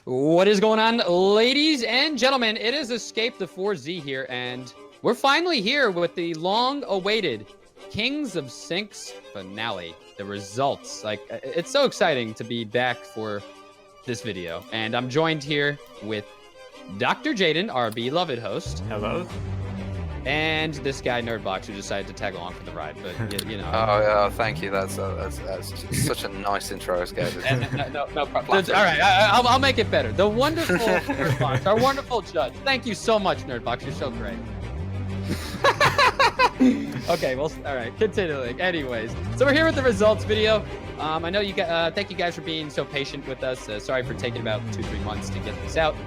What is going on, ladies and gentlemen? It is Escape the 4Z here, and we're finally here with the long-awaited Kings of Sinks finale. The results. It's so exciting to be back for this video. And I'm joined here with Dr. Jaden, our beloved host. Hello. And this guy, Nerdbox, who decided to tag along for the ride, but you know. Oh, yeah, thank you. That's such a nice intro, Escape. No problem. All right, I'll make it better. The wonderful Nerdbox, our wonderful judge. Thank you so much, Nerdbox. You're so great. Okay, well, all right, continuing. Anyways, so we're here with the results video. I know you guys, thank you guys for being so patient with us. Sorry for taking about 2-3 months to get this out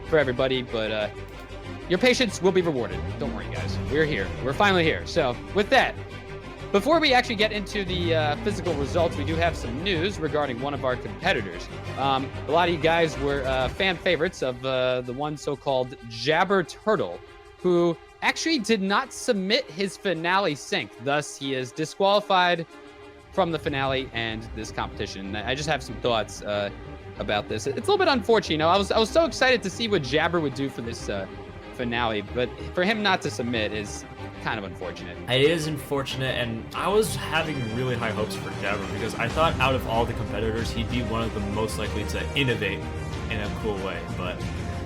for everybody, but your patience will be rewarded. Don't worry, guys. We're here. We're finally here. So with that, before we actually get into the physical results, we do have some news regarding one of our competitors. A lot of you guys were fan favorites of the one so-called Jabber Turtle, who actually did not submit his finale sync. Thus, he is disqualified from the finale and this competition. I just have some thoughts about this. It's a little bit unfortunate. You know, I was so excited to see what Jabber would do for this finale, but for him not to submit is kind of unfortunate. It is unfortunate, and I was having really high hopes for Jabber because I thought out of all the competitors, he'd be one of the most likely to innovate in a cool way, but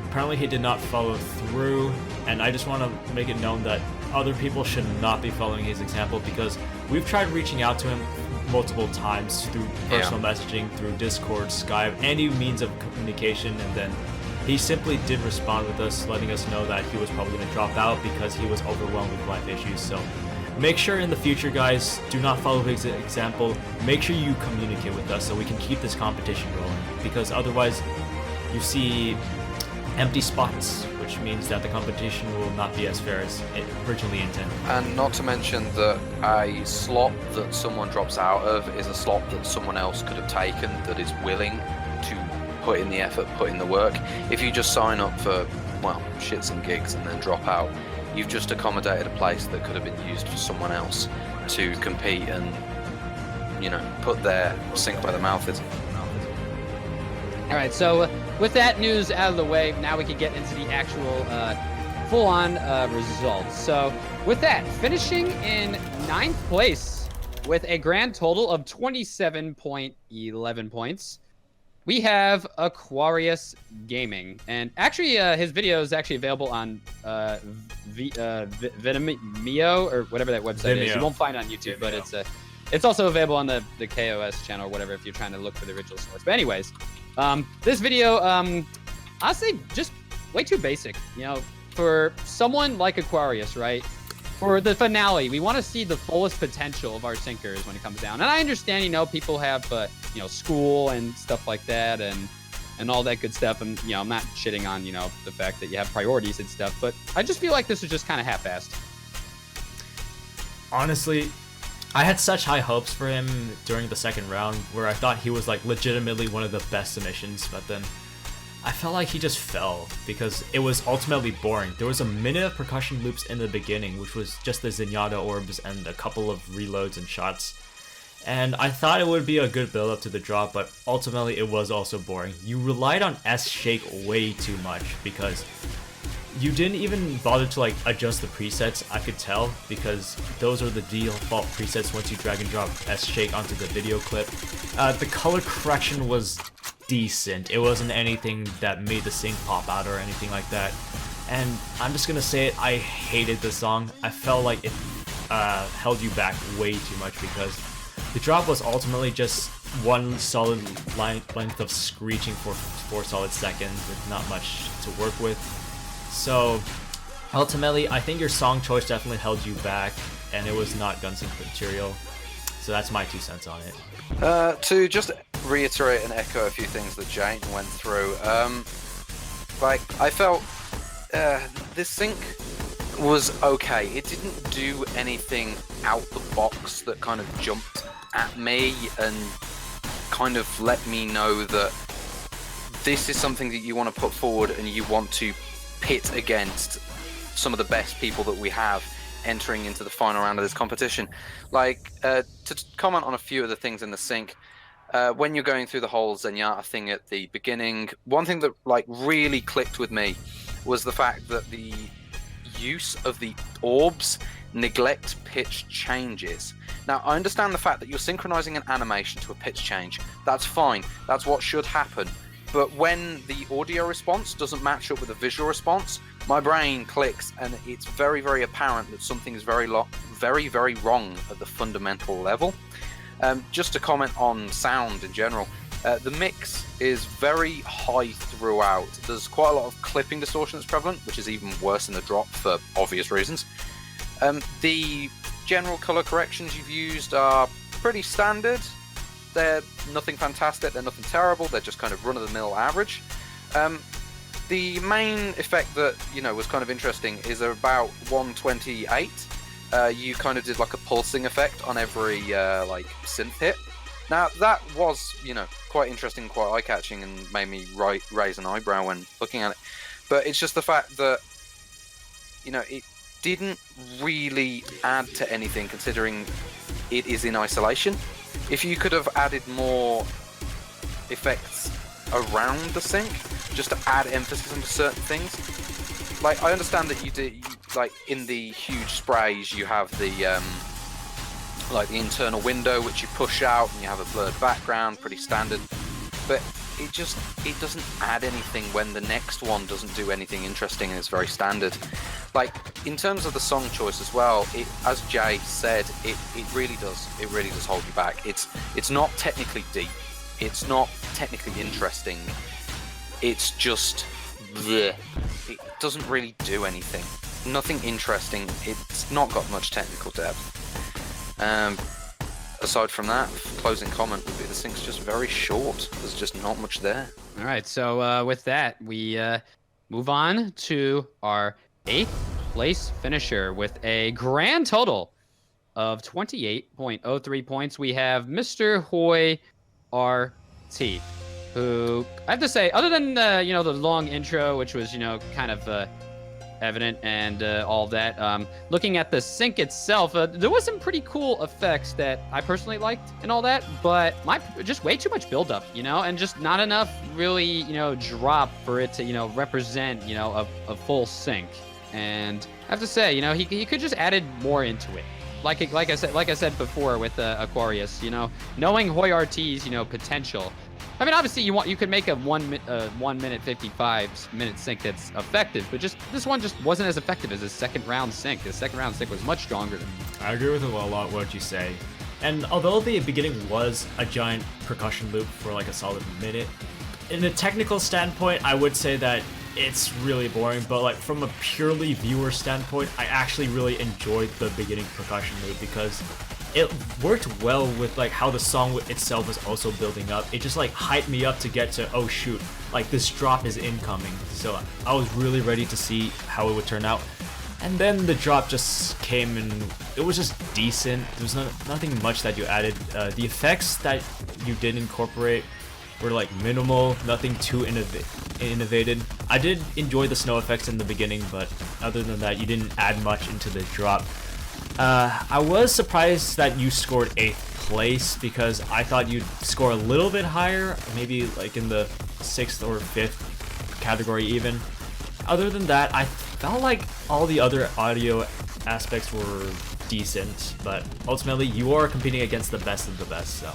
apparently he did not follow through, and I just want to make it known that other people should not be following his example because we've tried reaching out to him multiple times through personal messaging, through Discord, Skype, any means of communication, and then he simply did respond with us, letting us know that he was probably going to drop out because he was overwhelmed with life issues. So make sure in the future, guys, do not follow his example. Make sure you communicate with us so we can keep this competition rolling, because otherwise you see empty spots, which means that the competition will not be as fair as it originally intended. And not to mention that a slot that someone drops out of is a slot that someone else could have taken that is willing to put in the effort, put in the work. If you just sign up for, well, shits and gigs and then drop out, you've just accommodated a place that could have been used for someone else to compete and, you know, put their sink where their mouth is. All right, so with that news out of the way, now we can get into the actual full-on results. So with that, finishing in 9th place with a grand total of 27.11 points, we have Aquarius Gaming. And actually, his video is actually available on Vimeo, or whatever that website is. You won't find it on YouTube, but it's also available on the KOS channel or whatever if you're trying to look for the original source. But anyways, this video, honestly, just way too basic. You know, for someone like Aquarius, right? For the finale, we want to see the fullest potential of our sinkers when it comes down. And I understand, you know, people have, you know, school and stuff like that and all that good stuff. And, you know, I'm not shitting on, you know, the fact that you have priorities and stuff. But I just feel like this was just kind of half-assed. Honestly, I had such high hopes for him during the second round where I thought he was like legitimately one of the best submissions, but then I felt like he just fell because it was ultimately boring. There was a minute of percussion loops in the beginning, which was just the Zenyatta orbs and a couple of reloads and shots. And I thought it would be a good build up to the drop, but ultimately it was also boring. You relied on S-Shake way too much because you didn't even bother to like adjust the presets, I could tell, because those are the default presets once you drag and drop S-Shake onto the video clip. The color correction was decent. It wasn't anything that made the sync pop out or anything like that. And I'm just gonna say it, I hated the song. I felt like it held you back way too much because the drop was ultimately just one solid length of screeching for 4 solid seconds with not much to work with. So ultimately, I think your song choice definitely held you back, and it was not Gunsync material. So that's my 2 cents on it. To just reiterate and echo a few things that Jane went through, like, I felt this sync was okay. It didn't do anything out the box that kind of jumped at me and kind of let me know that this is something that you want to put forward and you want to pit against some of the best people that we have entering into the final round of this competition. Like, to comment on a few of the things in the sync, when you're going through the whole Zenyatta thing at the beginning, one thing that like really clicked with me was the fact that the use of the orbs neglect pitch changes. Now, I understand the fact that you're synchronizing an animation to a pitch change. That's fine. That's what should happen. But when the audio response doesn't match up with the visual response, my brain clicks, and it's very, very apparent that something is very, very wrong at the fundamental level. Just to comment on sound in general, the mix is very high throughout. There's quite a lot of clipping distortion that's prevalent, which is even worse in the drop for obvious reasons. The general color corrections you've used are pretty standard. They're nothing fantastic, they're nothing terrible, they're just kind of run-of-the-mill average. The main effect that, you know, was kind of interesting is about 128. You kind of did like a pulsing effect on every like synth hit. Now that was, you know, quite interesting, quite eye-catching, and made me raise an eyebrow when looking at it. But it's just the fact that, you know, it didn't really add to anything considering it is in isolation. If you could have added more effects around the sync, just to add emphasis on certain things. Like, I understand that you do, like, in the huge sprays, you have the, like, the internal window, which you push out, and you have a blurred background, pretty standard. But it doesn't add anything when the next one doesn't do anything interesting and it's very standard. Like, in terms of the song choice as well, it, as Jay said, it really does hold you back. It's not technically deep, it's not technically interesting, it's just bleh. It doesn't really do anything, nothing interesting. It's not got much technical depth. Aside from that, closing comment would be the sync's just very short. There's just not much there. All right, so with that, we move on to our 8th place finisher with a grand total of 28.03 points. We have Mr. Hoy RT, who I have to say, other than you know, the long intro, which was, you know, kind of evident and all of that, looking at the sync itself, there was some pretty cool effects that I personally liked and all that, but just way too much buildup, you know, and just not enough really, you know, drop for it to, you know, represent, you know, a full sync. And I have to say, you know, he could just added more into it. Like I said before with Aquarius, you know, knowing Hoy RT's, you know, potential. I mean, obviously you could make a 1 minute 55 minute sync that's effective, but just this one just wasn't as effective as his second round sync. His second round sync was much stronger. I agree with a lot what you say. And although the beginning was a giant percussion loop for like a solid minute, in a technical standpoint, I would say that it's really boring, but like from a purely viewer standpoint, I actually really enjoyed the beginning percussion loop because it worked well with like how the song itself was also building up. It just like hyped me up to get to, oh shoot, like this drop is incoming. So I was really ready to see how it would turn out. And then the drop just came and it was just decent. There was nothing much that you added. The effects that you did incorporate were like minimal, nothing too innovated. I did enjoy the snow effects in the beginning, but other than that, you didn't add much into the drop. I was surprised that you scored 8th place because I thought you'd score a little bit higher, maybe like in the 6th or 5th category even. Other than that, I felt like all the other audio aspects were decent, but ultimately you are competing against the best of the best, so.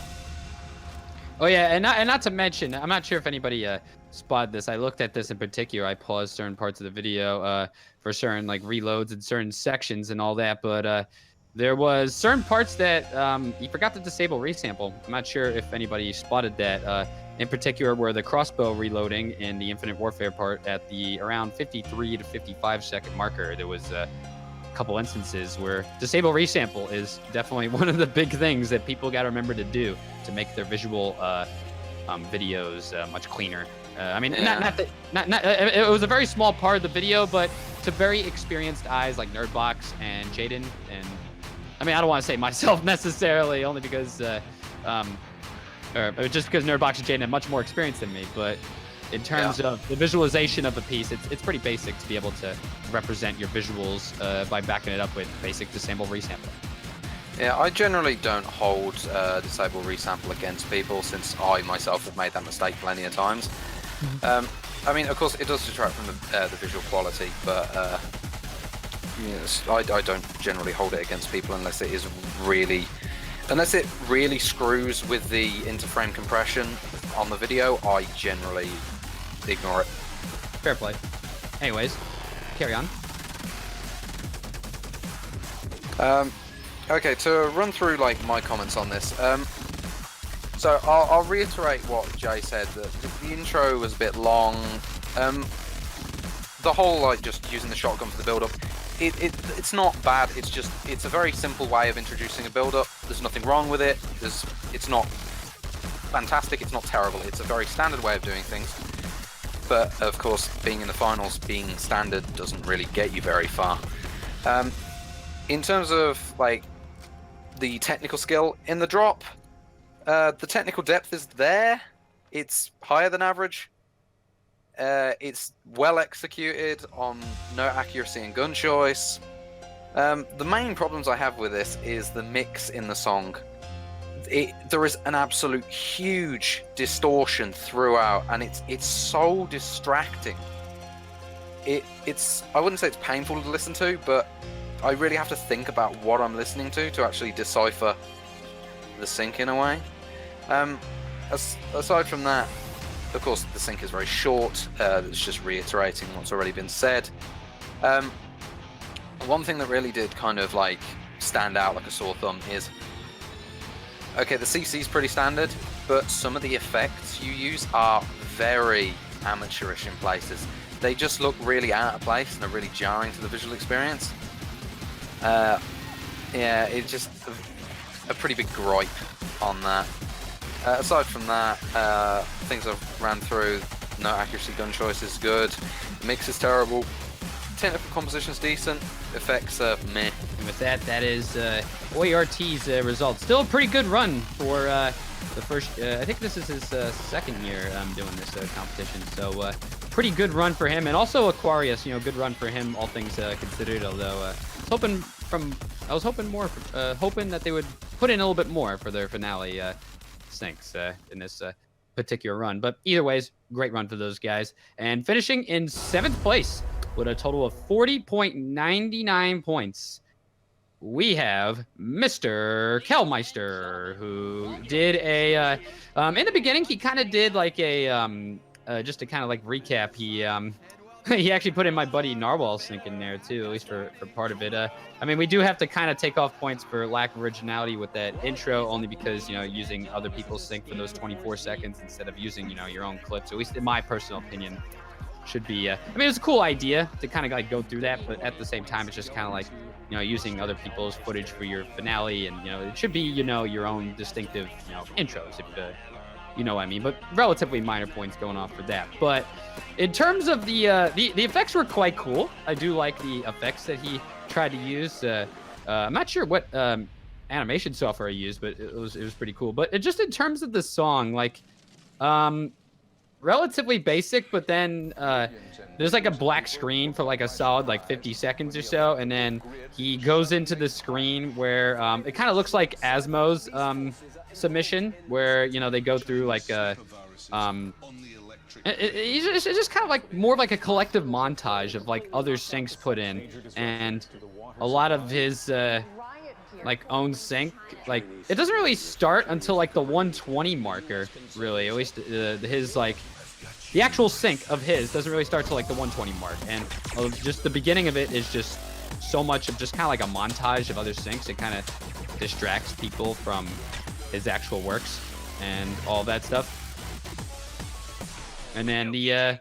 Oh yeah, and not to mention, I'm not sure if anybody spotted this. I looked at this in particular. I paused certain parts of the video for certain like reloads and certain sections and all that, but there was certain parts that you forgot to disable resample. I'm not sure if anybody spotted that. In particular, where the crossbow reloading in the Infinite Warfare part at the around 53 to 55 second marker, there was a couple instances where disable resample is definitely one of the big things that people got to remember to do to make their visual videos much cleaner. I mean, yeah. It was a very small part of the video, but to very experienced eyes like Nerdbox and Jaden, and I mean, I don't want to say myself necessarily, only because or just because Nerdbox and Jaden have much more experience than me, but in terms of the visualization of a piece, it's pretty basic to be able to represent your visuals by backing it up with basic disable resample. Yeah, I generally don't hold disable resample against people since I myself have made that mistake plenty of times. I mean, of course, it does detract from the visual quality, but yes, I don't generally hold it against people unless it really screws with the interframe compression on the video. I generally ignore it. Fair play. Anyways, carry on. Okay, to run through like my comments on this. So I'll reiterate what Jay said, that the intro was a bit long. The whole like just using the shotgun for the build-up, it's not bad. It's a very simple way of introducing a build-up. There's nothing wrong with it. It's not fantastic. It's not terrible. It's a very standard way of doing things. But of course, being in the finals, being standard doesn't really get you very far. In terms of like the technical skill in the drop, the technical depth is there. It's higher than average. It's well executed on note accuracy and gun choice. The main problems I have with this is the mix in the song. There is an absolute huge distortion throughout, and it's so distracting. I wouldn't say it's painful to listen to, but I really have to think about what I'm listening to actually decipher the sync in a way. Aside from that, of course, the sync is very short. It's just reiterating what's already been said. One thing that really did kind of like stand out like a sore thumb is, okay, the CC is pretty standard, but some of the effects you use are very amateurish in places. They just look really out of place and are really jarring to the visual experience. Yeah, it's just a pretty big gripe on that. Aside from that, things I've ran through, note accuracy, gun choice is good, the mix is terrible, technical composition's decent, effects are meh. And with that, that is OERT's result. Still a pretty good run for the first, I think this is his second year doing this competition. So pretty good run for him. And also Aquarius, good run for him, all things considered, although I was hoping that they would put in a little bit more for their finale syncs in this particular run. But either ways, great run for those guys. And finishing in 7th place with a total of 40.99 points, we have Mr. Kellmeister, who did a in the beginning he kind of did like a just to kind of like recap, he actually put in my buddy Narwhal sync in there too, at least for part of it. I mean, we do have to kind of take off points for lack of originality with that intro, only because, using other people's sync for those 24 seconds instead of using, your own clips, at least in my personal opinion, should be, I mean, it's a cool idea to kind of like go through that, but at the same time, it's just kind of like, using other people's footage for your finale, and, it should be, your own distinctive, intros, if you know what I mean, but relatively minor points going off for that. But in terms of the effects were quite cool. I do like the effects that he tried to use. I'm not sure what animation software he used, but it was pretty cool. But just in terms of the song, like, relatively basic, but then there's like a black screen for like a solid like 50 seconds or so, and then he goes into the screen where it kind of looks like Asmo's submission, where they go through like it's just kind of like more of like a collective montage of like other syncs put in, and a lot of his like own sync, like it doesn't really start until like the 120 marker, really, at least his like the actual sync of his doesn't really start till like the 120 mark, and just the beginning of it is just so much of just kind of like a montage of other syncs. It kind of distracts people from his actual works and all that stuff. And then the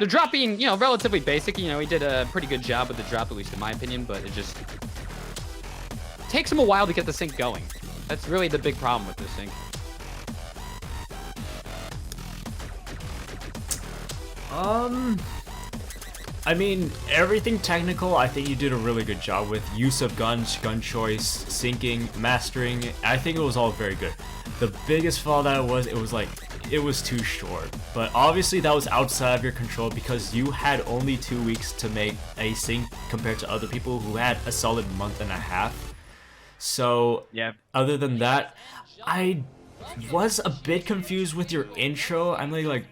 drop being, relatively basic, he did a pretty good job with the drop, at least in my opinion, but it just takes him a while to get the sync going. That's really the big problem with this sync. I mean, everything technical, I think you did a really good job with. Use of guns, gun choice, syncing, mastering. I think it was all very good. The biggest flaw that it was too short. But obviously that was outside of your control because you had only 2 weeks to make a sync compared to other people who had a solid month and a half. So Yeah. other than that, I was a bit confused with your intro. I'm like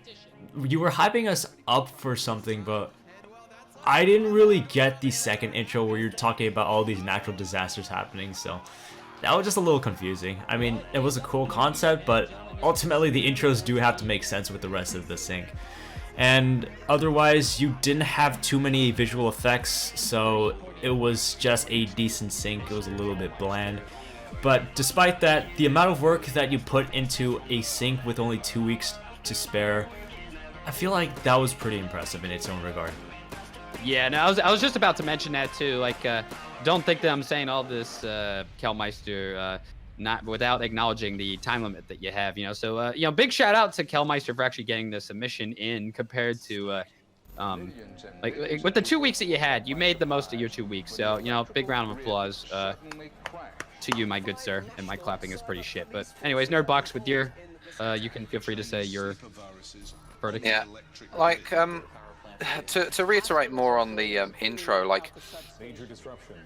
you were hyping us up for something, but I didn't really get the second intro where you're talking about all these natural disasters happening, so that was just a little confusing. I mean, it was a cool concept, but ultimately the intros do have to make sense with the rest of the sync. And otherwise, you didn't have too many visual effects, so it was just a decent sync. It was a little bit bland. But despite that, the amount of work that you put into a sync with only 2 weeks to spare, I feel like that was pretty impressive in its own regard. Yeah, no, I was just about to mention that too. Like, don't think that I'm saying all this, Kelmeister, not without acknowledging the time limit that you have. You know, so big shout out to Kelmeister for actually getting the submission in compared to, like with the 2 weeks that you had, you made the most of your 2 weeks. So big round of applause to you, my good sir. And my clapping is pretty shit. But anyways, Nerdbox with your, you can feel free to say your verdict. Yeah, like to reiterate more on the intro, like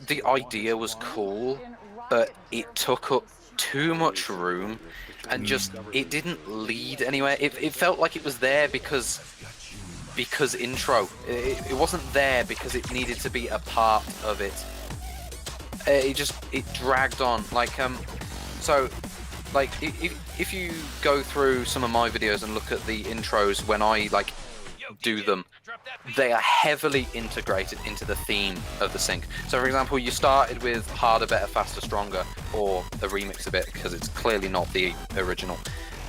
the idea was cool, but it took up too much room and just it didn't lead anywhere. It felt like it was there because intro. It wasn't there because it needed to be a part of it. It dragged on. Like so like if you go through some of my videos and look at the intros when I like do them, they are heavily integrated into the theme of the sync. So for example, you started with Harder, Better, Faster, Stronger, or a remix of it because it's clearly not the original,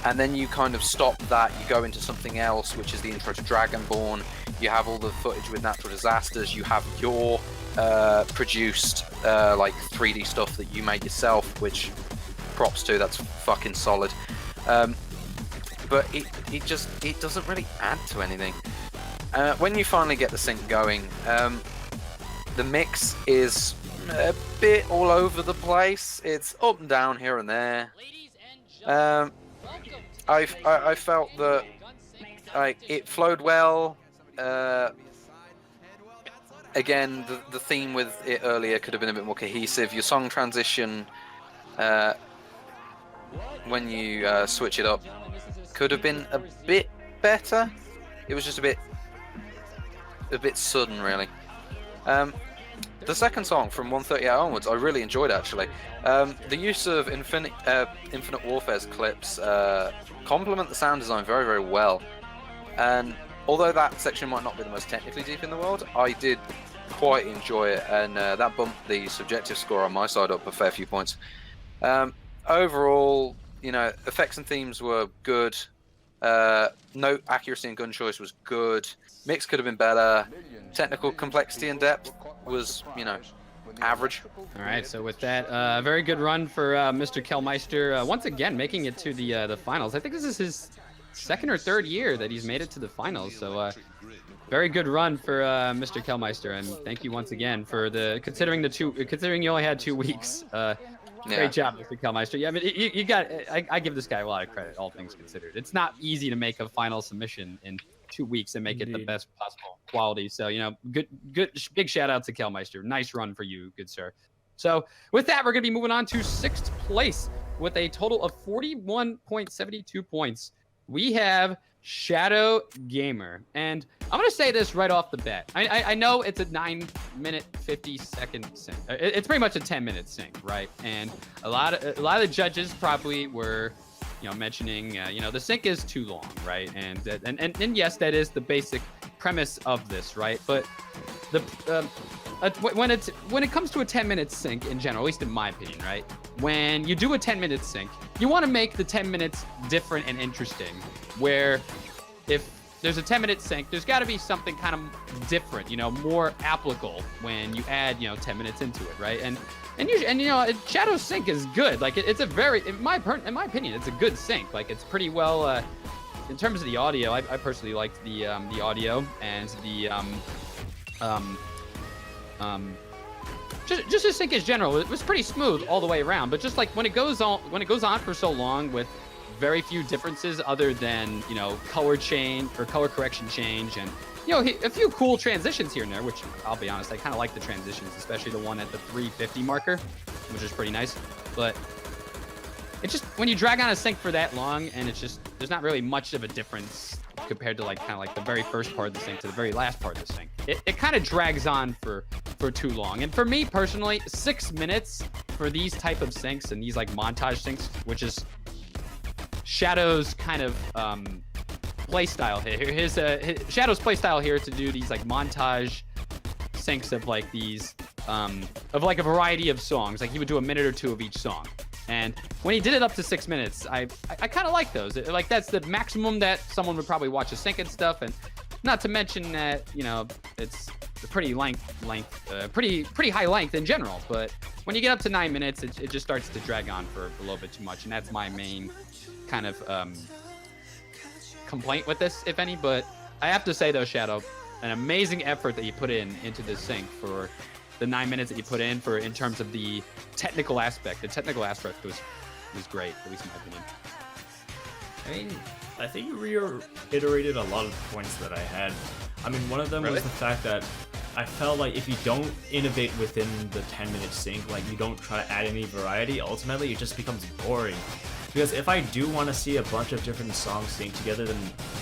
and then you kind of stop that, you go into something else, which is the intro to Dragonborn. You have all the footage with natural disasters, you have your produced like 3D stuff that you made yourself, which props to, that's fucking solid. But it doesn't really add to anything. When you finally get the sync going, the mix is a bit all over the place. It's up and down here and there. I felt that like it flowed well. Again, the theme with it earlier could have been a bit more cohesive. Your song transition, when you switch it up, could have been a bit better. It was just a bit sudden, really. The second song from 138 onwards, I really enjoyed actually. The use of Infinite Warfare's clips complement the sound design very, very well. And although that section might not be the most technically deep in the world, I did quite enjoy it, and that bumped the subjective score on my side up a fair few points. Overall, effects and themes were good. Note accuracy and gun choice was good. Mix could have been better. Technical complexity and depth was, average. All right, so with that, very good run for Mr. Kelmeister. Once again, making it to the finals. I think this is his second or third year that he's made it to the finals. So very good run for Mr. Kelmeister, and thank you once again for considering you only had 2 weeks. Great job, Mr. Kelmeister. Yeah, I mean, I give this guy a lot of credit, all things considered. It's not easy to make a final submission in 2 weeks and make it the best possible quality. So, good, big shout out to Kelmeister. Nice run for you, good sir. So, with that, we're going to be moving on to 6th place with a total of 41.72 points. We have Shadow Gamer, and I'm gonna say this right off the bat. I know it's a 9-minute 50-second sync. It's pretty much a 10-minute sync, right? And a lot of the judges probably were, mentioning, the sync is too long, right? And yes, that is the basic premise of this, right? But the when it comes to a 10-minute sync in general, at least in my opinion, right? When you do a 10-minute sync, you want to make the 10 minutes different and interesting. Where if there's a 10-minute sync, there's got to be something kind of different, more applicable when you add, 10 minutes into it, right? And Shadow sync is good. Like it's a very, in my opinion, it's a good sync. Like it's pretty well in terms of the audio. I personally liked the audio and the just the sync in general. It was pretty smooth all the way around. But just like when it goes on for so long with very few differences other than, you know, color change or color correction change, and, you know, a few cool transitions here and there, which I'll be honest, I kind of like the transitions, especially the one at the 350 marker, which is pretty nice. But it's just, when you drag on a sync for that long, and it's just, there's not really much of a difference compared to like kind of like the very first part of the sync to the very last part of the sync. It kind of drags on for too long. And for me personally, 6 minutes for these type of syncs and these like montage syncs, which is Shadow's kind of play style here. His Shadow's play style here to do these like montage syncs of like these of like a variety of songs. Like he would do a minute or two of each song. And when he did it up to 6 minutes, I kind of like those. Like that's the maximum that someone would probably watch a sync and stuff. And not to mention that, you know, it's a pretty pretty high length in general. But when you get up to 9 minutes, it just starts to drag on for a little bit too much. And that's my main kind of complaint with this, if any. But I have to say though, Shadow, an amazing effort that you put into this sync for the 9 minutes that you put in terms of the technical aspect. The technical aspect was great, at least in my opinion. I mean, I think you reiterated a lot of the points that I had. I mean, one of them was the fact that I felt like if you don't innovate within the 10-minute sync, like you don't try to add any variety, ultimately it just becomes boring. Because if I do want to see a bunch of different songs sync together, then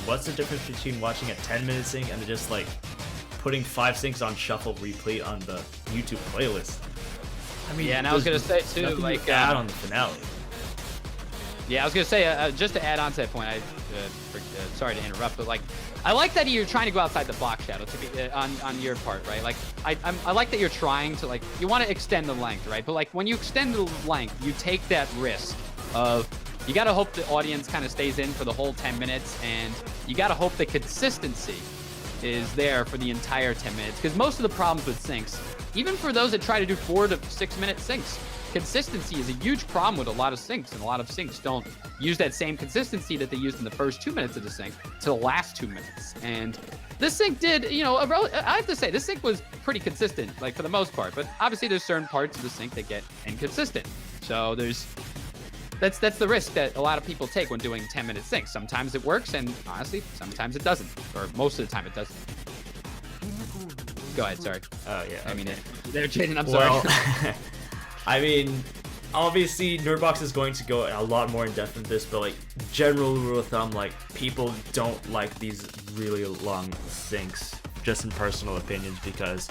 what's the difference between watching a 10-minute sync and just like putting 5 syncs on shuffle replay on the YouTube playlist? I mean, yeah, and I was gonna say too, like add on the finale. Yeah, I was gonna say just to add on to that point. Sorry to interrupt, but like I like that you're trying to go outside the box, Shadow, to be on your part, right? Like I like that you're trying to, like, you want to extend the length, right? But like when you extend the length, you take that risk of, you gotta hope the audience kind of stays in for the whole 10 minutes, and you gotta hope the consistency is there for the entire 10 minutes. Because most of the problems with syncs, even for those that try to do 4 to 6 minute syncs, consistency is a huge problem with a lot of syncs, and a lot of syncs don't use that same consistency that they used in the first 2 minutes of the sync to the last 2 minutes. And this sync did, you know, I have to say, this sync was pretty consistent, like for the most part, but obviously there's certain parts of the sync that get inconsistent. So that's the risk that a lot of people take when doing 10-minute syncs. Sometimes it works, and honestly, sometimes it doesn't, or most of the time it doesn't. Go ahead, sorry. Oh, yeah. I mean, they're Jaden, I'm sorry. Well, I mean, obviously, Nerdbox is going to go a lot more in depth in this, but like, general rule of thumb, like, people don't like these really long syncs, just in personal opinions, because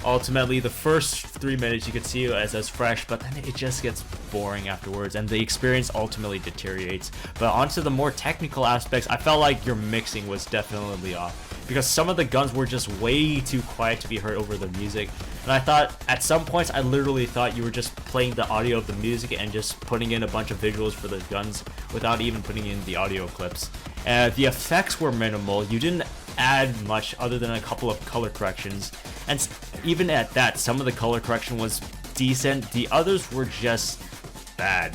ultimately the first 3 minutes you could see it as fresh, but then it just gets boring afterwards, and the experience ultimately deteriorates. But onto the more technical aspects, I felt like your mixing was definitely off, because some of the guns were just way too quiet to be heard over the music. And I thought, at some points, I literally thought you were just playing the audio of the music and just putting in a bunch of visuals for the guns without even putting in the audio clips. The effects were minimal. You didn't add much other than a couple of color corrections. And even at that, some of the color correction was decent. The others were just bad.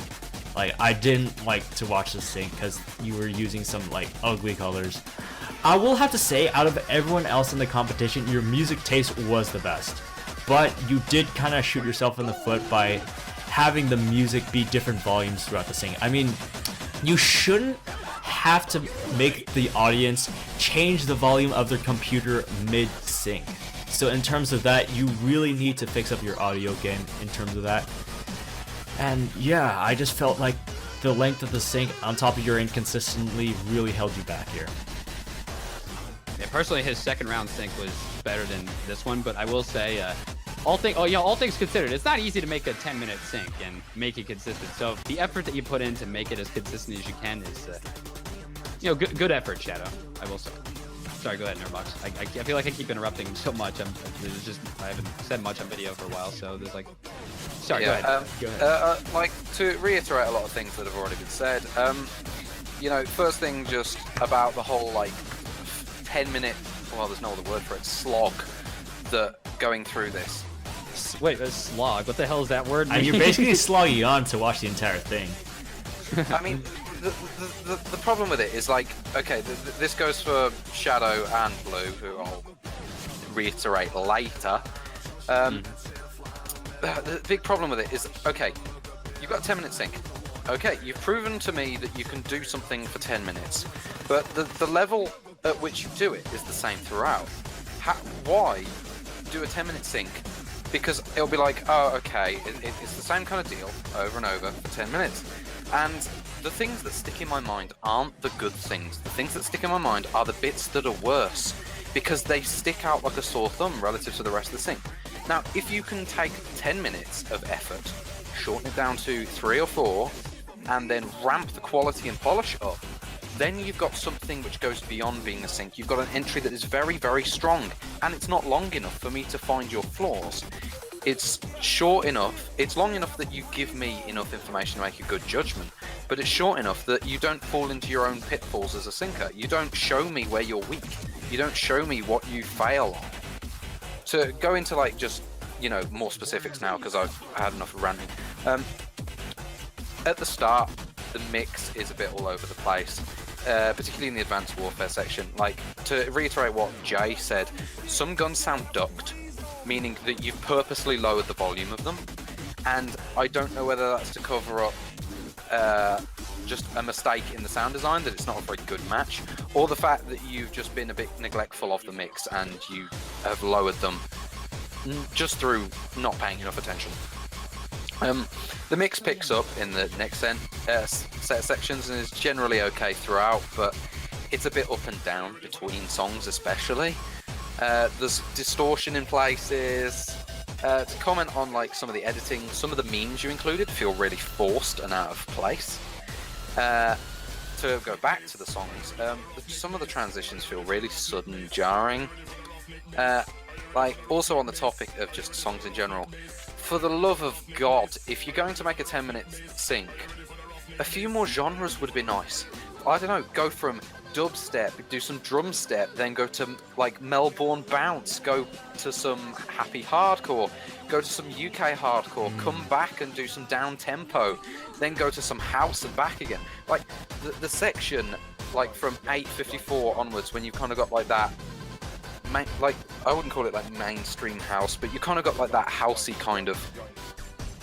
Like, I didn't like to watch the sync because you were using some, like, ugly colors. I will have to say, out of everyone else in the competition, your music taste was the best. But you did kind of shoot yourself in the foot by having the music be different volumes throughout the sync. I mean, you shouldn't have to make the audience change the volume of their computer mid-sync. So in terms of that, you really need to fix up your audio game in terms of that. And yeah, I just felt like the length of the sync on top of your inconsistency really held you back here. Yeah, personally, his second round sync was better than this one, but I will say, all things considered, it's not easy to make a 10-minute sync and make it consistent. So the effort that you put in to make it as consistent as you can is, good effort, Shadow, I will say. Sorry, go ahead, Nerdbox. I feel like I keep interrupting so much. I haven't said much on video for a while, so there's like... Sorry, yeah, go ahead. Like, to reiterate a lot of things that have already been said, first thing just about the whole, like, 10-minute, well, there's no other word for it, slog that going through this. Wait, a slog? What the hell is that word? You're basically slogging on to watch the entire thing. I mean, the problem with it is, like, okay, this goes for Shadow and Blue, who I'll reiterate later. The big problem with it is, okay, you've got a 10-minute sync. okay, you've proven to me that you can do something for 10 minutes, but the level at which you do it is the same throughout. Why do a 10-minute sync? Because it'll be like, oh, okay, it's the same kind of deal over and over for 10 minutes. And the things that stick in my mind aren't the good things. The things that stick in my mind are the bits that are worse, because they stick out like a sore thumb relative to the rest of the sync. Now, if you can take 10 minutes of effort, shorten it down to 3 or 4, and then ramp the quality and polish up, then you've got something which goes beyond being a sync. You've got an entry that is very, very strong, and it's not long enough for me to find your flaws. It's short enough, it's long enough that you give me enough information to make a good judgment, but it's short enough that you don't fall into your own pitfalls as a syncer. You don't show me where you're weak. You don't show me what you fail on. To go into like just, you know, more specifics now, because I've had enough of ranting. At the start, the mix is a bit all over the place. Particularly in the Advanced Warfare section. Like, to reiterate what Jay said, some guns sound ducked, meaning that you've purposely lowered the volume of them, and I don't know whether that's to cover up just a mistake in the sound design, that it's not a very good match, or the fact that you've just been a bit neglectful of the mix and you have lowered them just through not paying enough attention. The mix picks up in the next set of sections and is generally okay throughout, but it's a bit up and down between songs especially. There's distortion in places. To comment on like some of the editing, some of the memes you included feel really forced and out of place. To go back to the songs, some of the transitions feel really sudden and jarring. Like, also on the topic of just songs in general, for the love of God, if you're going to make a 10-minute sync, a few more genres would be nice. I don't know, go from dubstep, do some drum step, then go to like Melbourne bounce, go to some happy hardcore, go to some UK hardcore, come back and do some down tempo, then go to some house and back again. Like the section like from 8:54 onwards, when you've kind of got like that like, I wouldn't call it like mainstream house, but you kind of got like that housey kind of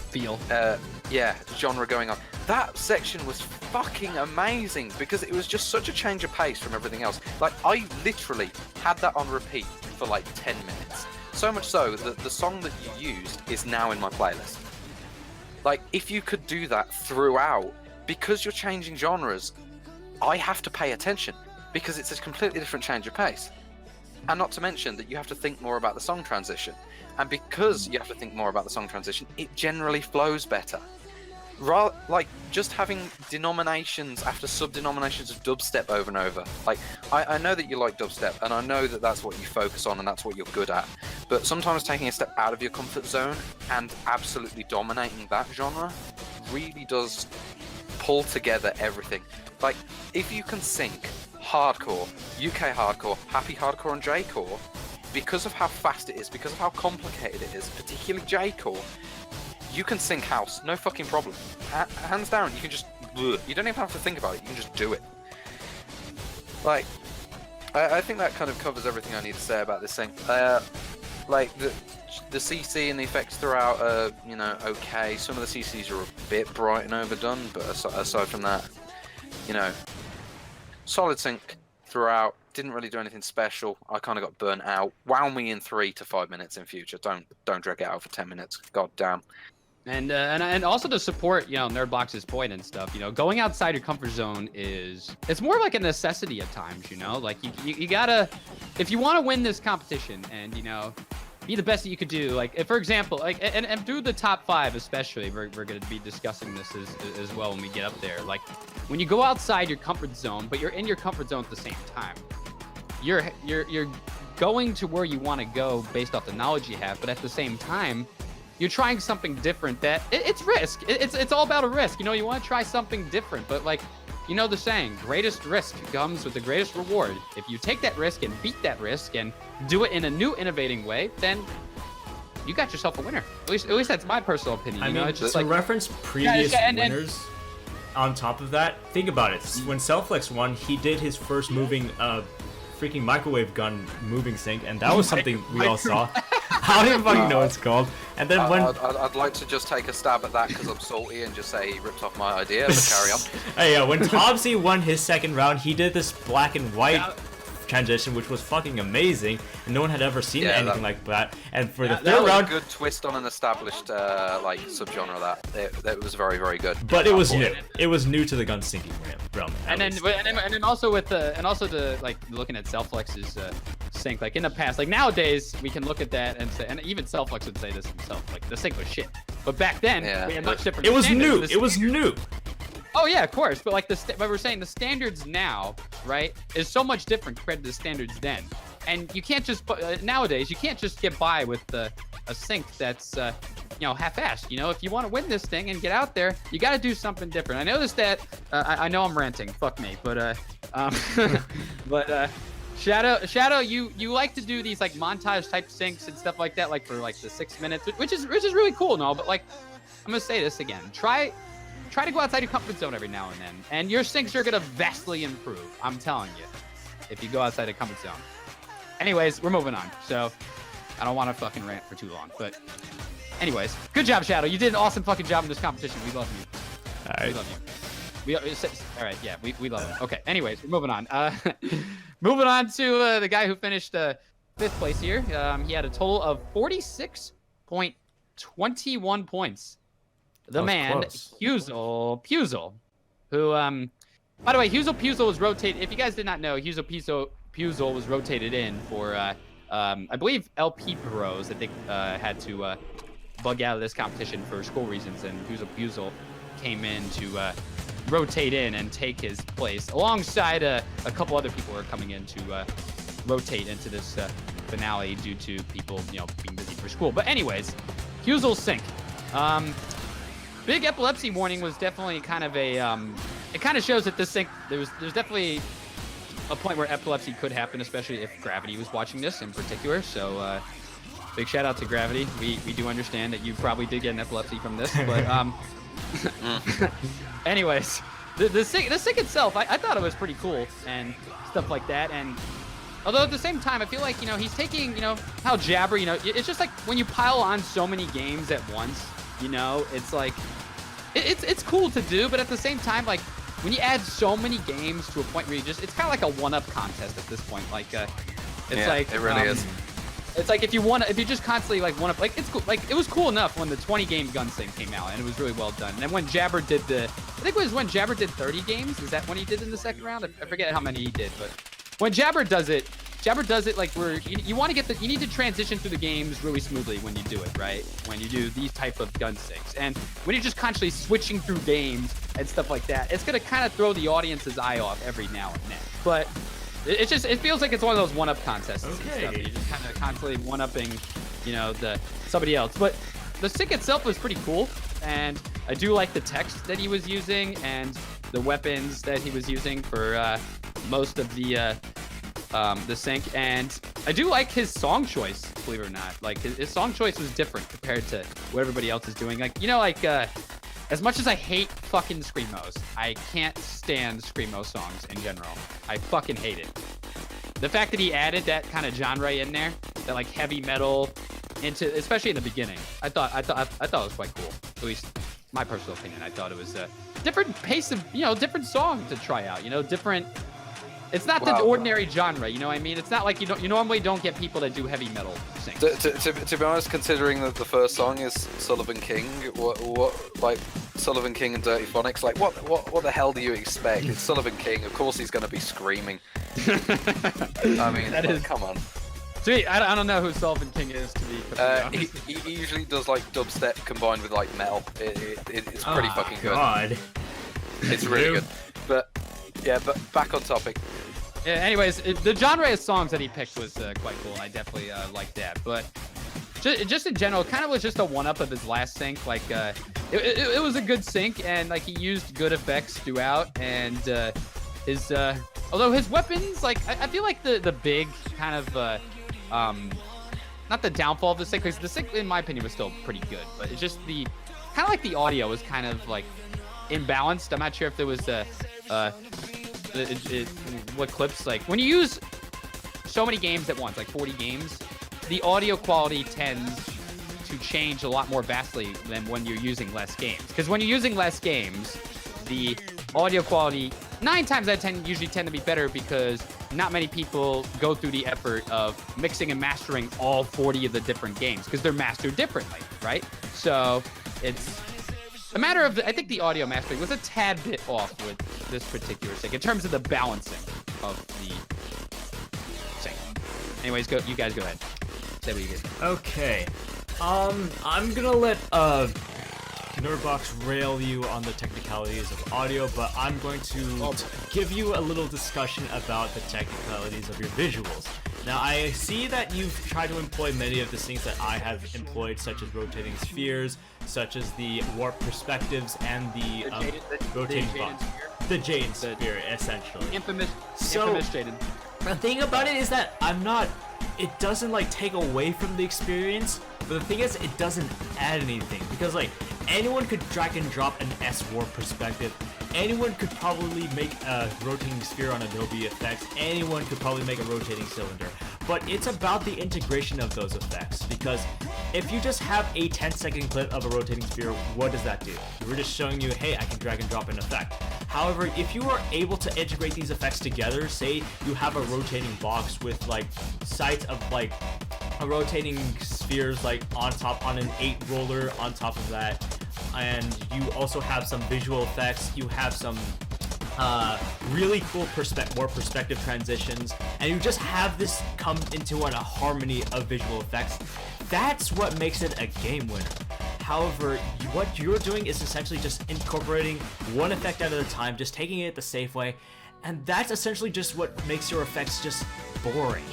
feel. Yeah, genre going on. That section was fucking amazing because it was just such a change of pace from everything else. Like, I literally had that on repeat for like 10 minutes. So much so that the song that you used is now in my playlist. Like, if you could do that throughout, because you're changing genres, I have to pay attention because it's a completely different change of pace. And not to mention that you have to think more about the song transition. And because you have to think more about the song transition, it generally flows better. Like, just having denominations after sub-denominations of dubstep over and over. Like, I know that you like dubstep, and I know that that's what you focus on and that's what you're good at. But sometimes taking a step out of your comfort zone and absolutely dominating that genre really does pull together everything. Like, if you can sync hardcore, UK hardcore, happy hardcore and J-core, because of how fast it is, because of how complicated it is, particularly J-core, you can sync house, no fucking problem. Hands down, you can just, you don't even have to think about it, you can just do it. Like, I think that kind of covers everything I need to say about this thing. Like, the CC and the effects throughout are, you know, okay. Some of the CCs are a bit bright and overdone, but aside from that, you know, solid sync throughout. Didn't really do anything special. I kind of got burnt out. Wow me in 3 to 5 minutes in future. Don't drag it out for 10 minutes. God damn. And also to support, you know, Nerdbox's point and stuff, you know, going outside your comfort zone it's more like a necessity at times, you know, like you gotta, if you want to win this competition and, you know, be the best that you could do, like, if, for example, like, and through the top 5 especially, we're going to be discussing this as well when we get up there. Like, when you go outside your comfort zone, but you're in your comfort zone at the same time, you're going to where you want to go based off the knowledge you have, but at the same time, you're trying something different that it's risk. It's all about a risk. You know, you want to try something different, but like, you know the saying, greatest risk comes with the greatest reward. If you take that risk and beat that risk and do it in a new, innovating way, then you got yourself a winner. At least that's my personal opinion. I you know, mean, it's just to like reference previous winners. On top of that, think about it. When Cellflex won, he did his first moving, freaking microwave gun moving sync, and that was something we all saw. I don't even fucking know what it's called. And then when I'd like to just take a stab at that because I'm salty and just say he ripped off my idea, but carry on. Hey, when Topsy won his second round, he did this black and white transition, which was fucking amazing, and no one had ever seen anything like that. And for the third round, a good twist on an established like subgenre. That was very, very good. But it was new. It was new to the gun sinking realm. And then also with the like looking at Selflex's sync, like in the past, like nowadays we can look at that and say, and even Selflex would say this himself, like the sync was shit. But back then we had much different. It was standards. new. It was new. Oh yeah, of course. But like but we're saying the standards now, right, is so much different compared to the standards then. And you can't just nowadays you can't just get by with a sync that's half-assed. You know, if you want to win this thing and get out there, you got to do something different. I noticed that. I know I'm ranting. Fuck me. But Shadow, you like to do these like montage type syncs and stuff like that, like for like the 6 minutes, which is really cool and all. But like, I'm gonna say this again. Try to go outside your comfort zone every now and then, and your syncs are gonna vastly improve. I'm telling you, if you go outside the comfort zone. Anyways, we're moving on. So I don't want to fucking rant for too long, but anyways, good job, Shadow. You did an awesome fucking job in this competition. We love you. All right. We love you. All right, yeah, we love him. Okay, anyways, we're moving on. Moving on to the guy who finished 5th place here. He had a total of 46.21 points. The man, Huzel, who, by the way, Huzel was rotated. If you guys did not know, Huzel was rotated in for, I believe LP Bros, I think, had to bug out of this competition for school reasons, and Huzel came in to rotate in and take his place alongside a couple other people who are coming in to rotate into this finale due to people, being busy for school. But anyways, Huzel's sync. Big epilepsy warning was definitely kind of a, it kind of shows that this sync, there's definitely a point where epilepsy could happen, especially if Gravity was watching this in particular. So big shout out to Gravity. We do understand that you probably did get an epilepsy from this, but anyways, the sync itself, I thought it was pretty cool and stuff like that. And although at the same time, I feel like, he's taking, how Jabber, it's just like when you pile on so many games at once, it's like, it's cool to do, but at the same time, like, when you add so many games to a point where it's kind of like a one-up contest at this point. Like, like it really is. It's like if you just constantly like one up, like it's cool. Like it was cool enough when the 20-game gun sync came out, and it was really well done. And then when Jabber did I think it was when Jabber did 30 games. Is that when he did in the second round? I forget how many he did, but when Jabber does it like where you want to you need to transition through the games really smoothly when you do it, right? When you do these type of gun syncs, and when you're just constantly switching through games and stuff like that, it's gonna kind of throw the audience's eye off every now and then. But it feels like it's one of those one-up contests. Okay. And stuff. You're just kind of constantly one-upping, somebody else. But the sync itself was pretty cool, and I do like the text that he was using and the weapons that he was using for most of the sync, and I do like his song choice, believe it or not. Like his song choice was different compared to what everybody else is doing. Like, as much as I hate fucking Screamos, I can't stand Screamo songs in general. I fucking hate it. The fact that he added that kind of genre in there, that like heavy metal into, especially in the beginning, I thought it was quite cool. At least my personal opinion. I thought it was a different pace of, different song to try out, different. It's not the ordinary genre, you know what I mean? It's not like you normally don't get people that do heavy metal sing. To be honest, considering that the first song is Sullivan King, what like Sullivan King and Dirty Phonics, like what the hell do you expect? It's Sullivan King, of course he's gonna be screaming. I mean, come on. Sweet, I don't know who Sullivan King is, to be honest. He usually does like dubstep combined with like metal. It's pretty fucking good. God. It's really good. But yeah, but back on topic. Yeah, anyways, the genre of songs that he picked was quite cool, and I definitely liked that. But just in general, it kind of was just a one-up of his last sync. Like, it was a good sync, and like he used good effects throughout. And although his weapons, like I feel like the big kind of not the downfall of the sync, because the sync in my opinion was still pretty good, but it's just the kind of like the audio was kind of like imbalanced. I'm not sure if there was what clips, like when you use so many games at once, like 40 games, the audio quality tends to change a lot more vastly than when you're using less games. Because when you're using less games, the audio quality 9 times out of 10 usually tend to be better because not many people go through the effort of mixing and mastering all 40 of the different games because they're mastered differently, right? So it's a matter of, I think the audio mastering was a tad bit off with this particular sync in terms of the balancing of the sync. Anyways, you guys go ahead. Say what you get. Okay. I'm gonna let Nerdbox rail you on the technicalities of audio, but I'm going to give you a little discussion about the technicalities of your visuals. Now, I see that you've tried to employ many of the things that I have employed, such as rotating spheres, such as the warp perspectives, and the rotating box. The Jaden sphere, essentially. Infamous Jaden. The thing about it is that it doesn't like take away from the experience, but the thing is it doesn't add anything, because like anyone could drag and drop an S-warp perspective, anyone could probably make a rotating sphere on Adobe Effects, anyone could probably make a rotating cylinder, but it's about the integration of those effects, because if you just have a 10-second clip of a rotating sphere, what does that do? We're just showing you, hey, I can drag and drop an effect. However, if you are able to integrate these effects together, say you have a rotating box with like sides of like a rotating spheres like on top on an 8 roller on top of that, and you also have some visual effects, you have some really cool perspective transitions, and you just have this come into a harmony of visual effects. That's what makes it a game winner. However, what you're doing is essentially just incorporating one effect at a time, just taking it the safe way, and that's essentially just what makes your effects just boring.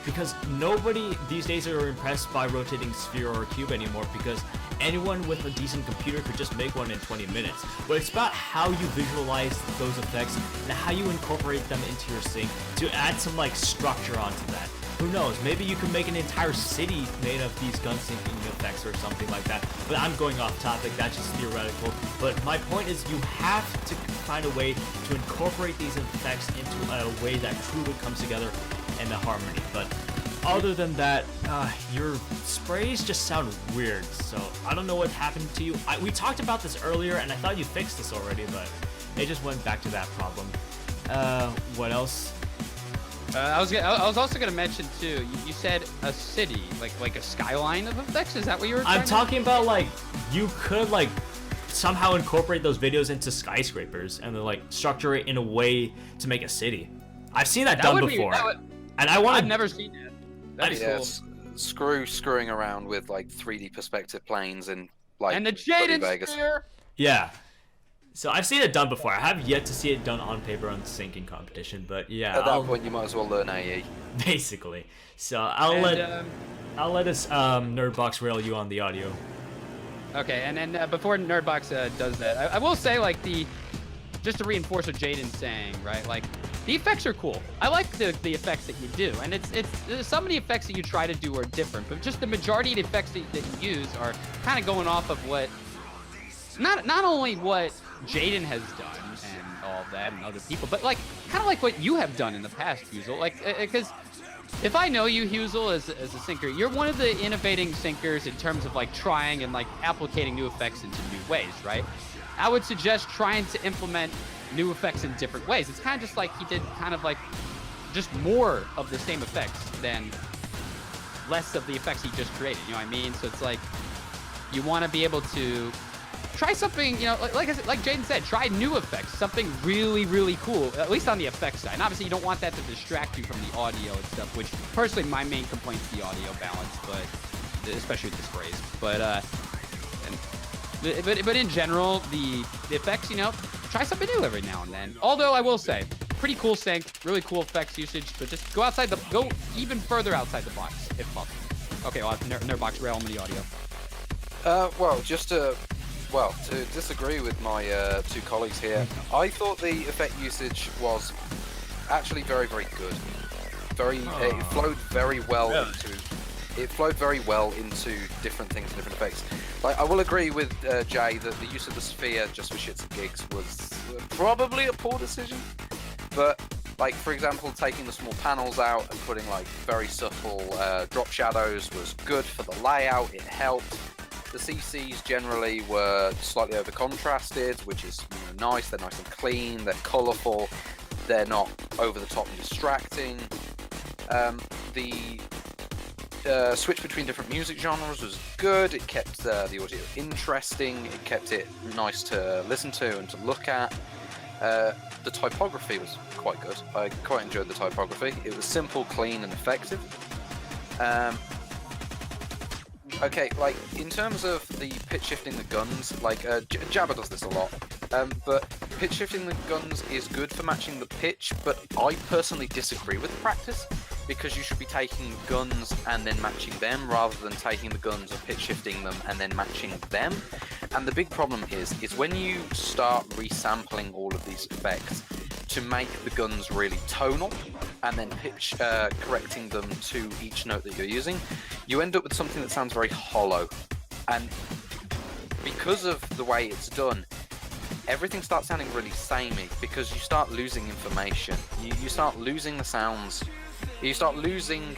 Because nobody these days are impressed by rotating sphere or cube anymore, because anyone with a decent computer could just make one in 20 minutes. But it's about how you visualize those effects and how you incorporate them into your sync to add some like structure onto that. Who knows, maybe you can make an entire city made of these gun syncing effects or something like that. But I'm going off topic, that's just theoretical. But my point is you have to find a way to incorporate these effects into a way that truly comes together in a harmony. But other than that, your sprays just sound weird, so I don't know what happened to you. We talked about this earlier, and I thought you fixed this already, but it just went back to that problem. What else? I was also gonna mention too. You said a city, like a skyline of effects. Is that what you were? I'm talking about like you could like somehow incorporate those videos into skyscrapers and then like structure it in a way to make a city. I've seen that done before, and I've never seen that. That'd be cool. Screwing around with like 3D perspective planes and like and the Jaden sphere. Yeah. So I've seen it done before. I have yet to see it done on paper on the syncing competition, but yeah. At that point, you might as well learn AE. Basically. So I'll let us Nerdbox rail you on the audio. Okay, and then before Nerdbox does that, I will say like just to reinforce what Jaden's saying, right? Like the effects are cool. I like the effects that you do, and it's some of the effects that you try to do are different, but just the majority of the effects that you use are kind of going off of what not only what Jaden has done and all of that and other people, but like kind of like what you have done in the past, Husel. Like because if I know you, Husel, as a syncer, you're one of the innovating syncers in terms of like trying and like applicating new effects into new ways, right? I would suggest trying to implement new effects in different ways. It's kind of just like he did kind of like just more of the same effects than less of the effects he just created, you know what I mean? So it's like you want to be able to try something, you know, like Jaden said, try new effects, something really, really cool, at least on the effects side. And obviously, you don't want that to distract you from the audio and stuff, which personally, my main complaint is the audio balance, but especially with the sprays. But in general, the effects, you know, try something new every now and then. Although I will say, pretty cool sync, really cool effects usage, but just go even further outside the box if possible. Okay, I'll have Nerdbox rail on the audio. To disagree with my two colleagues here, I thought the effect usage was actually very, very good. It flowed very well into different things, different effects. Like I will agree with Jay that the use of the sphere just for shits and gigs was probably a poor decision, but Like, for example, taking the small panels out and putting like very subtle drop shadows was good for the layout. It helped. The CCs generally were slightly over contrasted, which is nice. They're nice and clean. They're colourful. They're not over the top and distracting. The switch between different music genres was good. It kept the audio interesting. It kept it nice to listen to and to look at. The typography was quite good. I quite enjoyed the typography. It was simple, clean, and effective. Okay, like, in terms of the pitch shifting the guns, like, Jabba does this a lot, but pitch shifting the guns is good for matching the pitch, but I personally disagree with the practice, because you should be taking guns and then matching them, rather than taking the guns and pitch shifting them and then matching them. And the big problem is when you start resampling all of these effects to make the guns really tonal, and then pitch correcting them to each note that you're using, you end up with something that sounds very hollow. And because of the way it's done, everything starts sounding really samey, because you start losing information. You start losing the sounds. You start losing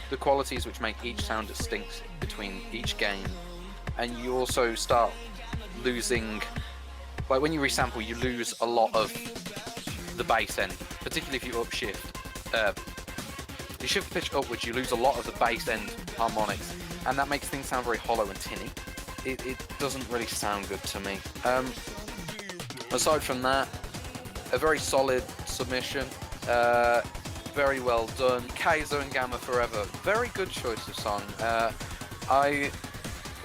the qualities which make each sound distinct between each game. And you also start losing, like when you resample, you lose a lot of the bass end, particularly if you upshift. You shift the pitch upwards, you lose a lot of the bass end harmonics, and that makes things sound very hollow and tinny. It doesn't really sound good to me. Aside from that, a very solid submission. Very well done. Kaizo and Gamma Forever, very good choice of song. I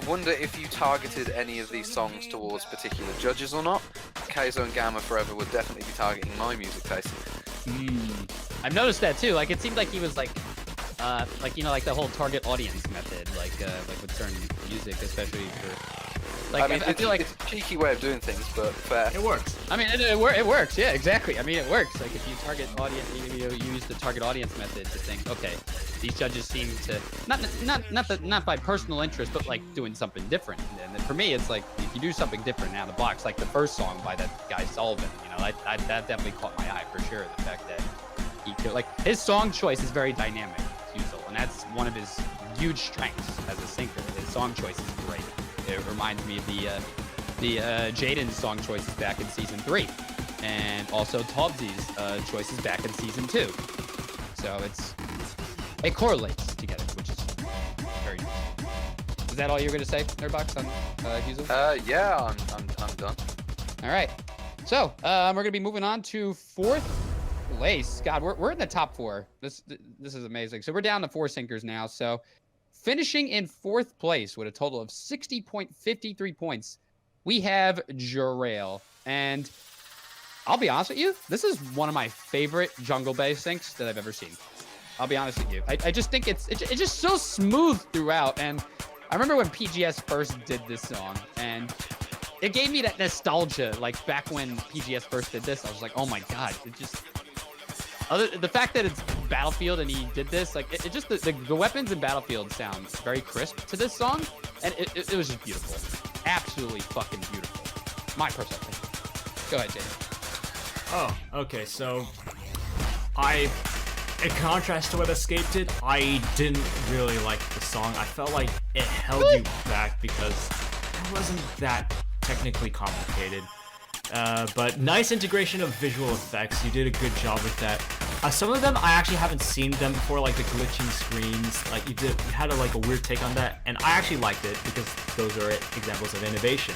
wonder if you targeted any of these songs towards particular judges or not. Kaizo and Gamma Forever would definitely be targeting my music taste. I've noticed that too. Like, it seemed like he was like the whole target audience method, like with certain music, especially for. Like, I mean, I feel like it's a cheeky way of doing things, but fair. It works. I mean, it works. Yeah, exactly. I mean, it works. Like, if you target audience, you use the target audience method to think, okay, these judges seem to not by personal interest, but like doing something different. And then for me, it's like if you do something different out of the box, like the first song by that guy Sullivan. That definitely caught my eye for sure. The fact that he could, like, his song choice is very dynamic, Fusel, and that's one of his huge strengths as a sinker. His song choice is great. It reminds me of the Jaden's song choices back in season 3, and also Tobsy's choices back in season 2. So it correlates together, which is very nice. Is that all you're gonna say, Nerdbox, on Fusel? Yeah, I'm done. All right. So we're gonna be moving on to 4th place. God, we're in the top 4. This is amazing. So we're down to 4 sinkers now. So. Finishing in 4th place with a total of 60.53 points, we have Jarail. And I'll be honest with you, this is one of my favorite jungle bass syncs that I've ever seen. I'll be honest with you. I just think it's just so smooth throughout. And I remember when PGS first did this song, and it gave me that nostalgia. Like back when PGS first did this, I was like, oh my God, it just... the fact that it's Battlefield and he did this, like, it just, the weapons in Battlefield sound very crisp to this song, and it was just beautiful. Absolutely fucking beautiful. My personal opinion. Go ahead, Jaden. Oh, okay, so in contrast to what Escape did, I didn't really like the song. I felt like it held you back because it wasn't that technically complicated. But nice integration of visual effects. You did a good job with that. Some of them I actually haven't seen them before, like the glitching screens. Like you had a weird take on that, and I actually liked it because those are examples of innovation.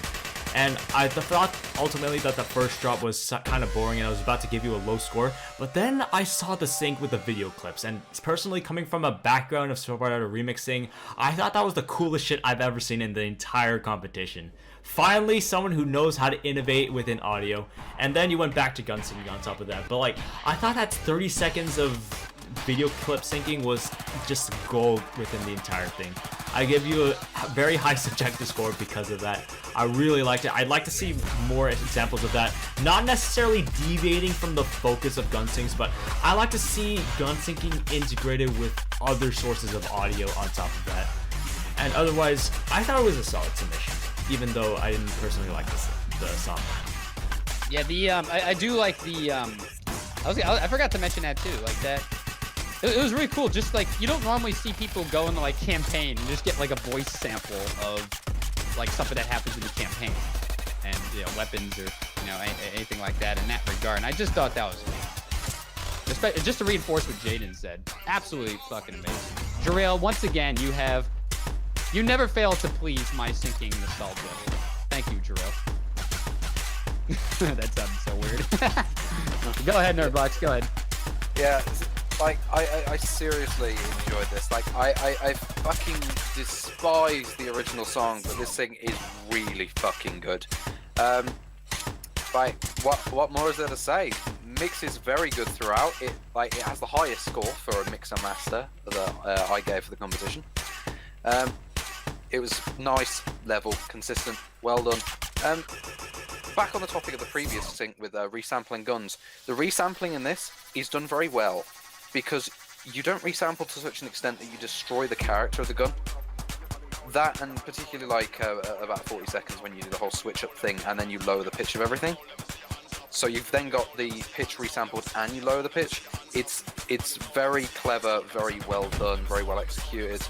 And I thought ultimately that the first drop was kind of boring, and I was about to give you a low score. But then I saw the sync with the video clips, and personally, coming from a background of Super Mario remixing, I thought that was the coolest shit I've ever seen in the entire competition. Finally, someone who knows how to innovate within audio. And then you went back to gunsinging on top of that. But like, I thought that 30 seconds of video clip syncing was just gold within the entire thing. I give you a very high subjective score because of that. I really liked it. I'd like to see more examples of that. Not necessarily deviating from the focus of gun syncs, but I like to see gun syncing integrated with other sources of audio on top of that. And otherwise, I thought it was a solid submission, even though I didn't personally like the song. Yeah, I do like the I forgot to mention that too. Like that, it was really cool. Just like you don't normally see people go into like campaign and just get like a voice sample of like something that happens in the campaign, and weapons or anything like that in that regard. And I just thought that was neat. Just to reinforce what Jaden said, absolutely fucking amazing. Jarrell, once again, you never fail to please my sinking nostalgia. Thank you, Jarrell. That sounded so weird. Go ahead, Nerdbox. Go ahead. Yeah, like I seriously enjoyed this. Like I fucking despise the original song, but this thing is really fucking good. Like what more is there to say? Mix is very good throughout. It has the highest score for a mix and master that I gave for the competition. It was nice, level, consistent, well done. Back on the topic of the previous sync with resampling guns, the resampling in this is done very well because you don't resample to such an extent that you destroy the character of the gun. That, and particularly like about 40 seconds when you do the whole switch up thing and then you lower the pitch of everything. So you've then got the pitch resampled and you lower the pitch. It's very clever, very well done, very well executed.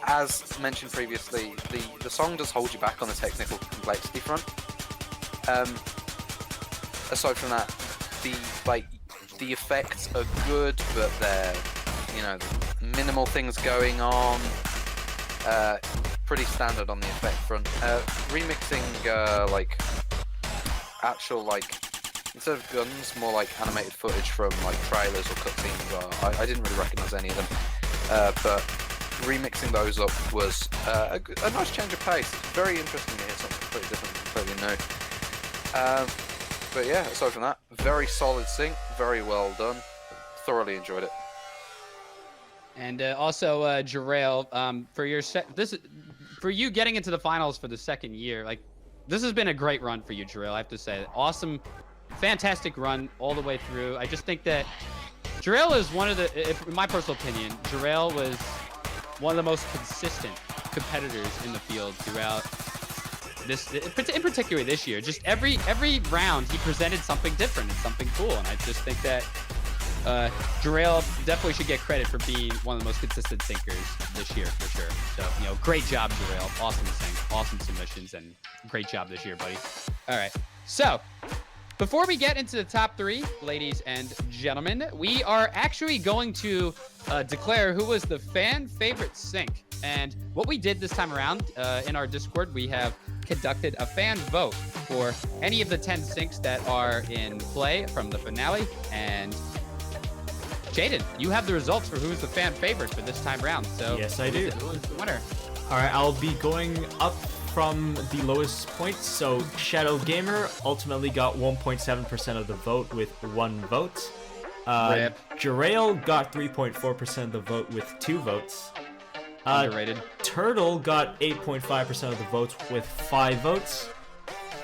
As mentioned previously, the song does hold you back on the technical complexity front. Aside from that, the effects are good, but they're minimal things going on. Pretty standard on the effect front. Remixing actual instead of guns, more like animated footage from like trailers or cutscenes. I didn't really recognise any of them, but remixing those up was a nice change of pace. It's very interesting to hear something completely different, completely new. But yeah, aside from that, very solid sync, very well done. Thoroughly enjoyed it. And also, Jarrell, for you getting into the finals for the second year, like this has been a great run for you, Jarrell. I have to say, awesome, fantastic run all the way through. I just think that Jarrell is one of in my personal opinion, Jarrell was one of the most consistent competitors in the field throughout this, in particular this year. Just every round he presented something different and something cool, and I just think that Jarrell definitely should get credit for being one of the most consistent thinkers this year for sure. So great job, Jarrell. Awesome sync, awesome submissions, and great job this year, buddy. All right, so before we get into the top three, ladies and gentlemen, we are actually going to declare who was the fan favorite sync. And what we did this time around in our Discord, we have conducted a fan vote for any of the 10 syncs that are in play from the finale. And Jaden, you have the results for who's the fan favorite for this time round. So yes, I do. Who is the winner? All right, I'll be going up from the lowest points. So Shadow Gamer ultimately got 1.7% of the vote with 1 vote. Jarrell got 3.4% of the vote with 2 votes. Underrated. Turtle got 8.5% of the votes with 5 votes.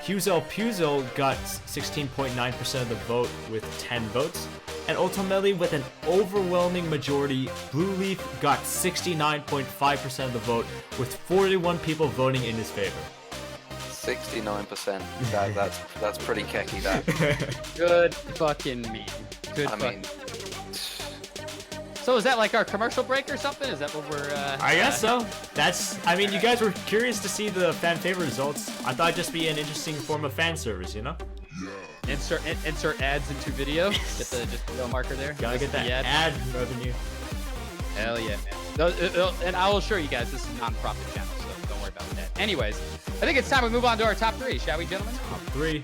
Huzel Puzel got 16.9% of the vote with 10 votes. And ultimately, with an overwhelming majority, Blue Leaf got 69.5% of the vote, with 41 people voting in his favor. 69%. That's pretty kecky. That. Good fucking me. Good. So is that like our commercial break or something? Is that what we're? I guess so. You guys were curious to see the fan favorite results. I thought it'd just be an interesting form of fan service, Yeah. Insert ads into video. Get the little marker there. Gotta get that ad revenue. Hell yeah, man. And I will assure you guys, this is a non-profit channel, so don't worry about that. Anyways, I think it's time we move on to our top 3, shall we, gentlemen? Top 3.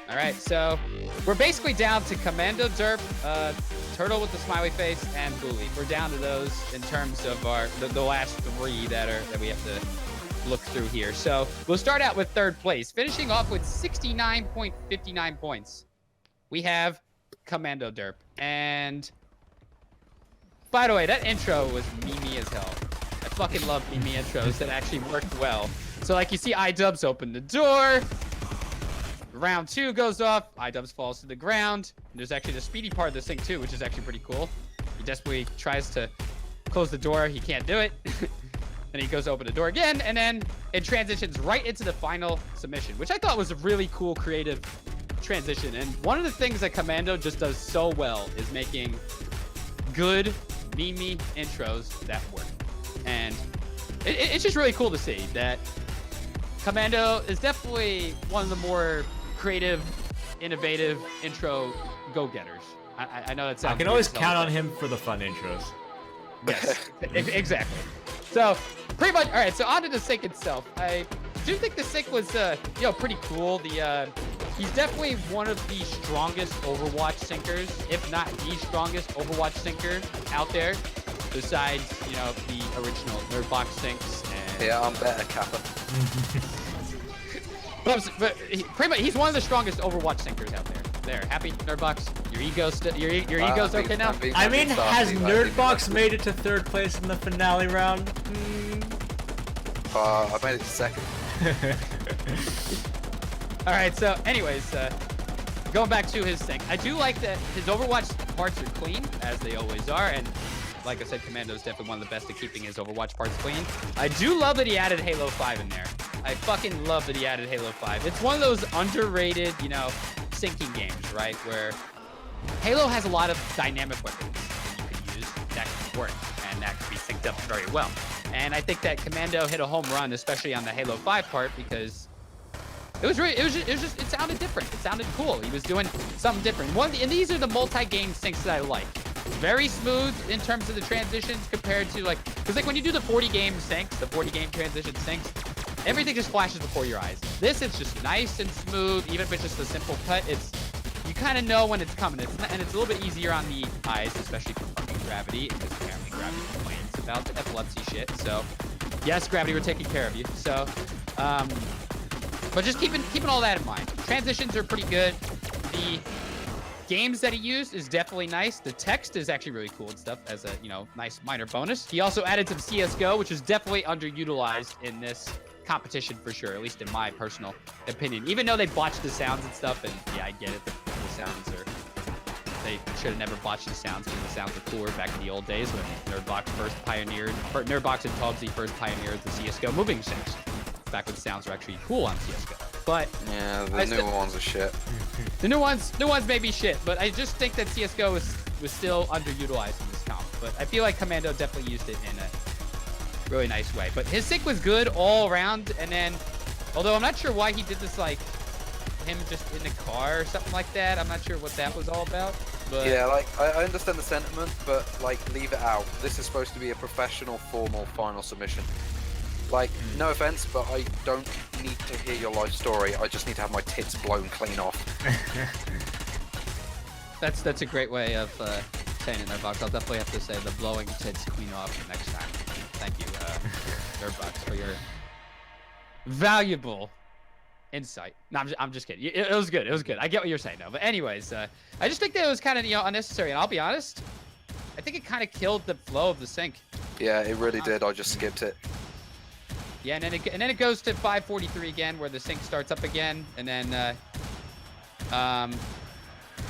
All right, so we're basically down to Commando Derp, Turtle with the smiley face, and Blue Leaf. We're down to those in terms of the last 3 that we have to look through here. So we'll start out with 3rd place, finishing off with 69.59 points. We have Commando Derp. And by the way, that intro was memey as hell. I fucking love memey intros that actually worked well. So like you see iDubbbz open the door. Round 2 goes off. iDubbbz falls to the ground. And there's actually the speedy part of this thing too, which is actually pretty cool. He desperately tries to close the door. He can't do it. Then he goes to open the door again, and then it transitions right into the final submission, which I thought was a really cool, creative transition. And one of the things that Commando just does so well is making good meme intros that work. And it's just really cool to see that Commando is definitely one of the more creative, innovative intro go-getters. I know that sounds. I can always count on him for the fun intros. Yes, exactly. So pretty much, all right. So onto the sync itself. I do think the sync was, pretty cool. He's definitely one of the strongest Overwatch syncers, if not the strongest Overwatch syncer out there, besides, the original Nerdbox syncs. And... Yeah, I'm better, Kappa. but pretty much, he's one of the strongest Overwatch syncers out there. There, happy Nerdbox? Your ego's okay now? I mean, has Nerdbox made it to 3rd place in the finale round? I made it to 2nd. All right, so anyways, going back to his sync, I do like that his Overwatch parts are clean, as they always are, and like I said, Commando is definitely one of the best at keeping his Overwatch parts clean. I do love that he added Halo 5 in there. I fucking love that he added Halo 5. It's one of those underrated, syncing games, right? Where Halo has a lot of dynamic weapons that you can use that can work, and that can be synced up very well. And I think that Commando hit a home run, especially on the Halo 5 part, because it sounded different. It sounded cool. He was doing something different. And these are the multi-game syncs that I like. Very smooth in terms of the transitions compared to because when you do the 40-game syncs, the 40-game transition syncs, everything just flashes before your eyes. This is just nice and smooth, even if it's just a simple cut. You kind of know when it's coming. And it's a little bit easier on the eyes, especially for fucking Gravity, because apparently Gravity complains about the epilepsy shit. So, yes, Gravity, we're taking care of you. So, but just keeping all that in mind. Transitions are pretty good. The games that he used is definitely nice. The text is actually really cool and stuff as a, nice minor bonus. He also added some CSGO, which is definitely underutilized in this competition for sure, at least in my personal opinion. Even though they botched the sounds and stuff, and yeah, I get it. The sounds are... They should have never botched the sounds because the sounds were cooler back in the old days when Nerdbox Nerdbox and Togsy first pioneered the CSGO moving syncs. Back when the sounds were actually cool on CSGO. But yeah, the new ones are shit. The new ones may be shit, but I just think that CSGO was still underutilized in this comp. But I feel like Commando definitely used it in a really nice way. But his sync was good all around, and then, although I'm not sure why he did this, him just in the car or something like that. I'm not sure what that was all about. But yeah, I understand the sentiment, but leave it out. This is supposed to be a professional, formal final submission. No offense, but I don't need to hear your life story. I just need to have my tits blown clean off. That's a great way of saying it, Nerdbox. I'll definitely have to say the blowing tits clean off next time. Thank you, Nerdbox, for your valuable insight. No, I'm just kidding. It was good. It was good. I get what you're saying, though. But anyways, I just think that it was kind of unnecessary. And I'll be honest, I think it kind of killed the flow of the sync. Yeah, it really did. I just skipped it. Yeah, and then it goes to 5:43 again, where the sync starts up again, and then it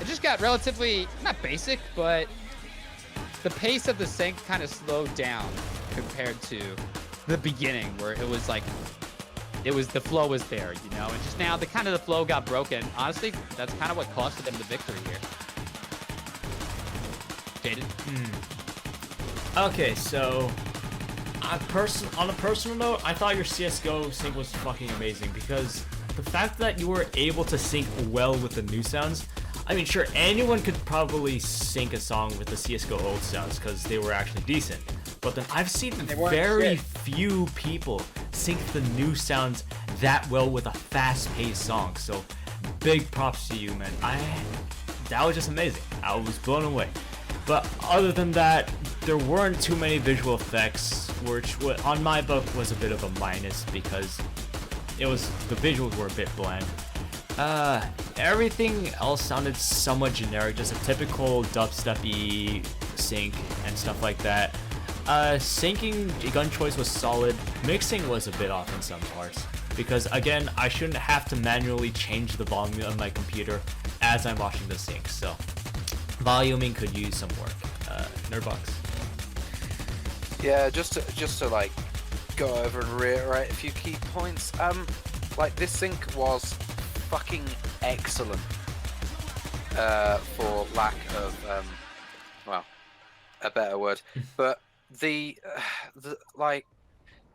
just got relatively not basic, but the pace of the sync kind of slowed down compared to the beginning, where it was the flow was there, and just now the flow got broken. Honestly, that's kind of what costed them the victory here. Jaden. Okay, so. On a personal note, I thought your CSGO sync was fucking amazing because the fact that you were able to sync well with the new sounds, I mean, sure, anyone could probably sync a song with the CSGO old sounds because they were actually decent. But then I've seen very few people sync the new sounds that well with a fast-paced song. So big props to you, man. That was just amazing. I was blown away. But other than that, there weren't too many visual effects, which on my book was a bit of a minus because the visuals were a bit bland. Everything else sounded somewhat generic, just a typical dubstep-y sync and stuff like that. Syncing gun choice was solid. Mixing was a bit off in some parts because again, I shouldn't have to manually change the volume of my computer as I'm watching the sync. So voluming could use some work. Nerdbox. Yeah, just to go over and reiterate a few key points. This sync was fucking excellent. for lack of well, a better word. But the like,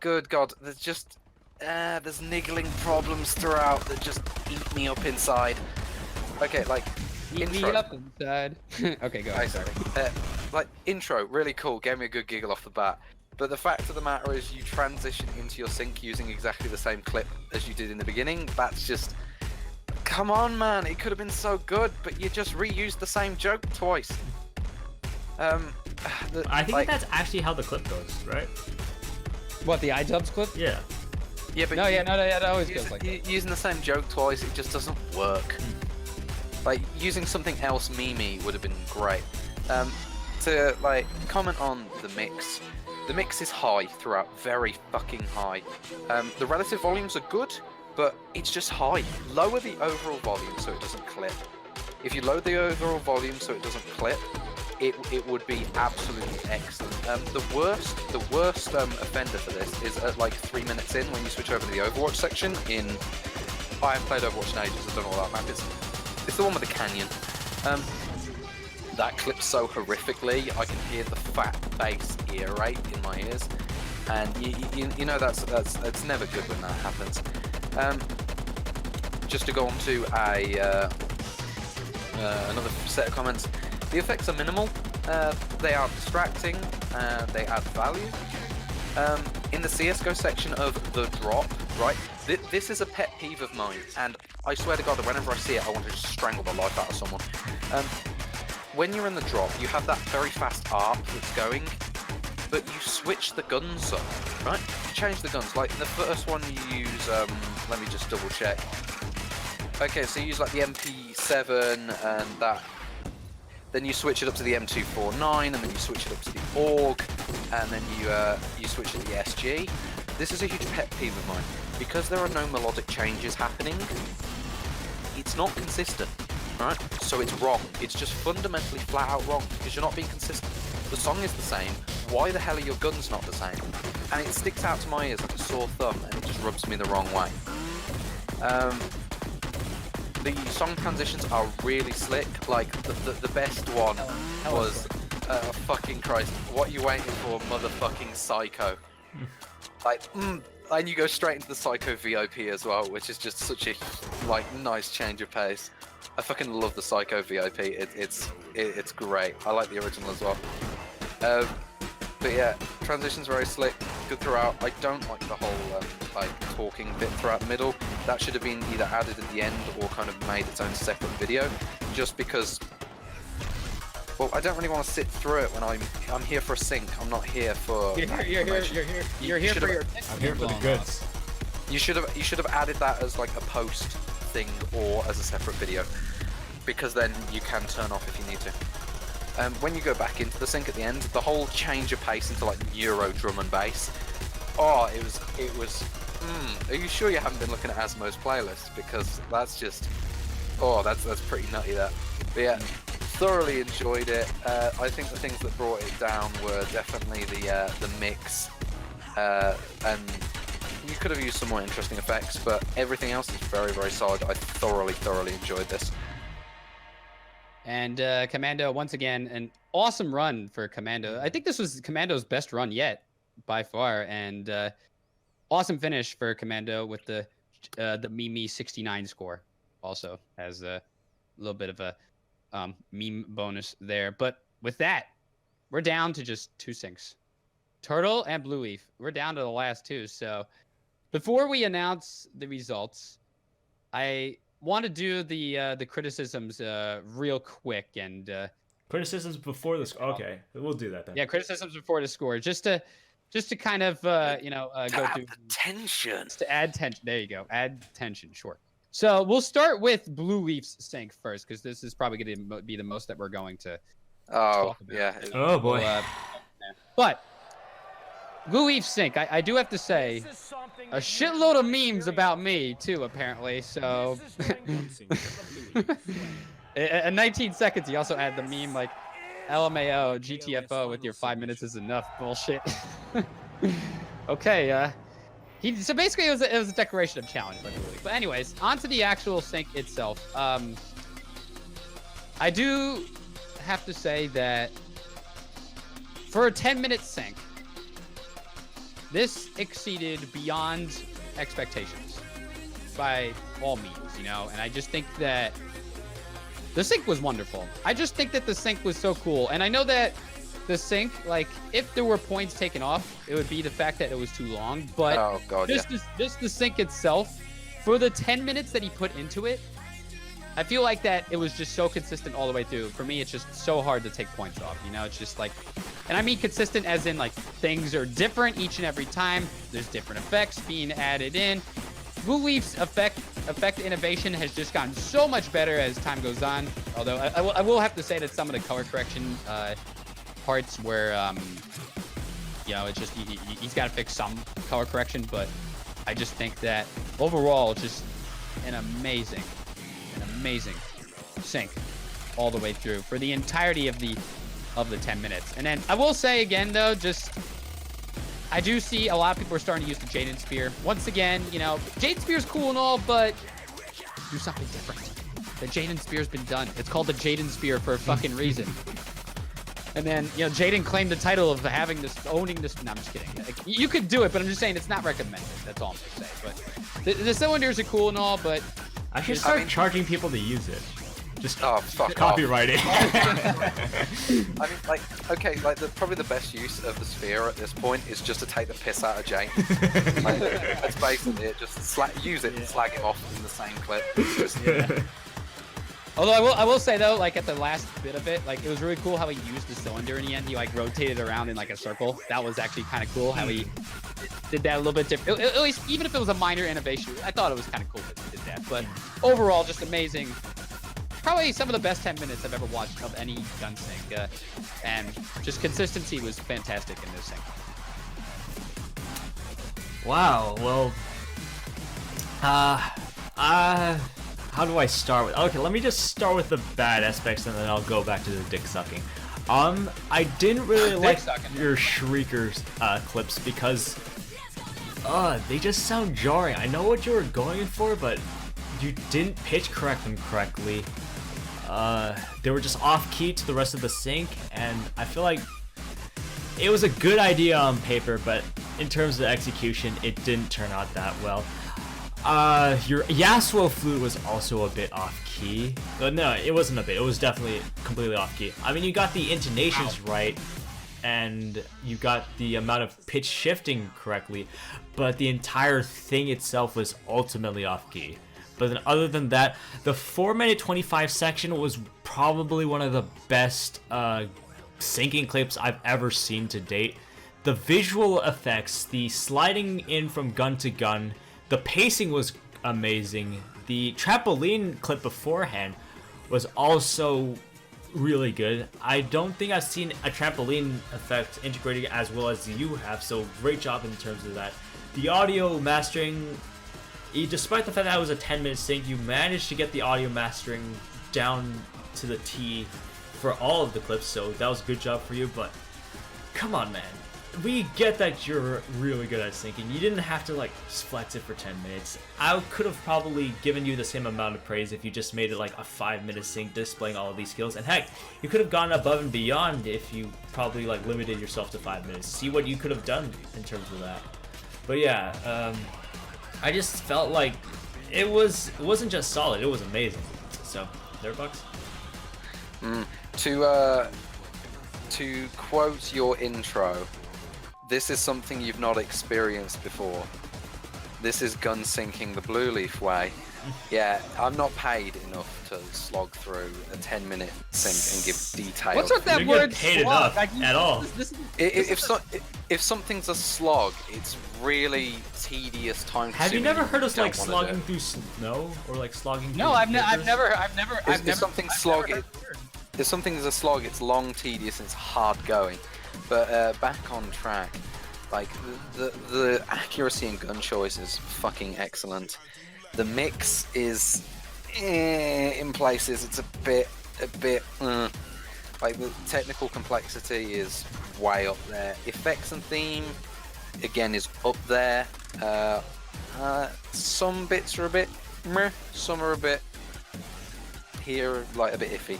good God, there's just there's niggling problems throughout that just eat me up inside. Okay, like Eat me intro. up inside. Okay, go ahead. Sorry. Like intro, really cool, gave me a good giggle off the bat. But the fact of the matter is, you transition into your sync using exactly the same clip as you did in the beginning. That's just, come on, man! It could have been so good, but you just reused the same joke twice. I think that's actually how the clip goes, right? What, the iDubbbz clip? Yeah. Yeah, but No, it always goes like that. using the same joke twice, it just doesn't work. Like, using something else memey would have been great. To like comment on the mix. The mix is high throughout, very fucking high. The relative volumes are good, but it's just high. Lower the overall volume so it doesn't clip. If you lower the overall volume so it doesn't clip, it would be absolutely excellent. The worst offender for this is at like 3 minutes in when you switch over to the Overwatch section in. I haven't played Overwatch in ages, I don't know what that map is. It's the one with the canyon. That clips so horrifically, I can hear the fat bass ear rate in my ears, and you know that's never good when that happens. Just to go on to another set of comments, the effects are minimal. They are distracting and they add value. In the CS:GO section of the drop, right? This is a pet peeve of mine, and I swear to God that whenever I see it, I want to just strangle the life out of someone. When you're in the drop, you have that very fast arc that's going, but you switch the guns up, right? You change the guns. Like in the first one, you use, let me just double check. Okay, so you use like the MP7 and that. Then you switch it up to the M249, and then you switch it up to the AUG, and then you switch to the SG. This is a huge pet peeve of mine. Because there are no melodic changes happening, it's not consistent. Right? So it's wrong. It's just fundamentally flat out wrong because you're not being consistent. The song is the same. Why the hell are your guns not the same? And it sticks out to my ears like a sore thumb, and it just rubs me the wrong way. The song transitions are really slick. Like the best one was fucking Christ. What are you waiting for, motherfucking Psycho? Like, and you go straight into the Psycho VIP as well, which is just such a like nice change of pace. I fucking love the Psycho VIP. It's great. I like the original as well. But yeah, transition's very slick, good throughout. I don't like the whole like talking bit throughout the middle. That should have been either added at the end or kind of made its own separate video, just because. Well, I don't really want to sit through it when I'm here for a sync. I'm not here for. You're here for your. I'm here for the goods. You should have added that as like a post thing or as a separate video, because then you can turn off if you need to. When you go back into the sync at the end, the whole change of pace into like Euro drum and bass. Oh, it was. Are you sure you haven't been looking at Asmo's playlist? Because that's just. Oh, that's pretty nutty that. But yeah, thoroughly enjoyed it. I think the things that brought it down were definitely the mix, and you could have used some more interesting effects, but everything else is very, very solid. I thoroughly enjoyed this. And Commando, once again, an awesome run for Commando. I think this was Commando's best run yet, by far, and awesome finish for Commando with the Mimi 69 score. Also has a little bit of a meme bonus there. But with that, we're down to just 2 syncs. Turtle and Blue Leaf. We're down to the last 2, so before we announce the results, I want to do the criticisms real quick and criticisms before the score. Okay, we'll do that then. Yeah, criticisms before the score, just to kind of go through tension. Just to add tension. There you go. Add tension. Sure. So we'll start with Blue Leaf's sync first, because this is probably going to be the most that we're going to talk about. Yeah. Oh boy. But Blue Leaf sync, I do have to say, a shitload of memes about me too, apparently. So, in 19 seconds, he also added the meme like, LMAO, GTFO with your 5 minutes is enough bullshit. Okay, so basically it was a declaration of challenge by Blue Leaf. But anyways, on to the actual sync itself. I do have to say that for a 10-minute sync, this exceeded beyond expectations by all means, you know? And I just think that the sync was wonderful. I just think that the sync was so cool. And I know that the sync, like, if there were points taken off, it would be the fact that it was too long. But Oh god, yeah. just the sync itself, for the 10 minutes that he put into it, I feel like that it was just so consistent all the way through. For me, it's just so hard to take points off, you know? It's just like, and I mean consistent as in like things are different each and every time. There's different effects being added in. Blue Leaf's effect innovation has just gotten so much better as time goes on. Although I will have to say that some of the color correction parts where, you know, it's just he's got to fix some color correction. But I just think that overall, just an amazing sync all the way through for the entirety of the 10 minutes. And then I will say again though, just I do see a lot of people are starting to use the Jaden Spear. Once again, you know, Jaden Spear's cool and all, but do something different. The Jaden Spear's been done. It's called the Jaden Spear for a fucking reason. And then, you know, Jaden claimed the title of having this, owning this. No, I'm just kidding. Like, you could do it, but I'm just saying it's not recommended. That's all I'm gonna say. But the cylinders are cool and all, but I should start charging people to use it. Just fuck copyright it. I mean, like, okay, like probably the best use of the sphere at this point is just to take the piss out of Jane. Like, that's basically it. Just use it and slag him off in the same clip. Just, Although I will say though, like at the last bit of it, like it was really cool how he used the cylinder in the end. He like rotated around in like a circle. That was actually kind of cool how he did that a little bit different. At least even if it was a minor innovation, I thought it was kind of cool that he did that. But overall, just amazing. Probably some of the best 10 minutes I've ever watched of any gun sync, and just consistency was fantastic in this sync. Wow. Well, how do I start with? Okay, let me just start with the bad aspects, and then I'll go back to the dick sucking. I didn't really like your Shriekers clips because, they just sound jarring. I know what you were going for, but you didn't pitch correct them correctly. They were just off key to the rest of the sync, and I feel like it was a good idea on paper, but in terms of execution, it didn't turn out that well. Your Yasuo flute was also a bit off key. No, it wasn't a bit. It was definitely completely off key. I mean, you got the intonations right, and you got the amount of pitch shifting correctly, but the entire thing itself was ultimately off key. But then other than that, the 4-minute 25 section was probably one of the best syncing clips I've ever seen to date. The visual effects, the sliding in from gun to gun, the pacing was amazing. The trampoline clip beforehand was also really good. I don't think I've seen a trampoline effect integrated as well as you have, so great job in terms of that. The audio mastering, despite the fact that it was a 10-minute sync, you managed to get the audio mastering down to the T for all of the clips, so that was a good job for you, but come on, man. We get that you're really good at syncing. You didn't have to like flex it for 10 minutes. I could have probably given you the same amount of praise if you just made it like a 5-minute sync displaying all of these skills. And heck, you could have gone above and beyond if you probably like limited yourself to 5 minutes. See what you could have done in terms of that. But yeah, I just felt like it wasn't just solid, it was amazing. So, there, Bucks. To quote your intro, this is something you've not experienced before. This is gun syncing the Blue Leaf way. Yeah, I'm not paid enough to slog through a 10-minute sync and give details. What's with that word paid slog? enough Like, at all. If something's a slog, it's really tedious, time-consuming. Have you never heard us don't like wanna slogging do. through snow or like slogging? No, through I've never. If something's slog, if something's a slog, it's long, tedious, and it's hard going. But back on track, like the accuracy and gun choice is fucking excellent. The mix is in places it's a bit like the technical complexity is way up there. Effects and theme again is up there. Some bits are a bit meh, some are a bit here, like a bit iffy.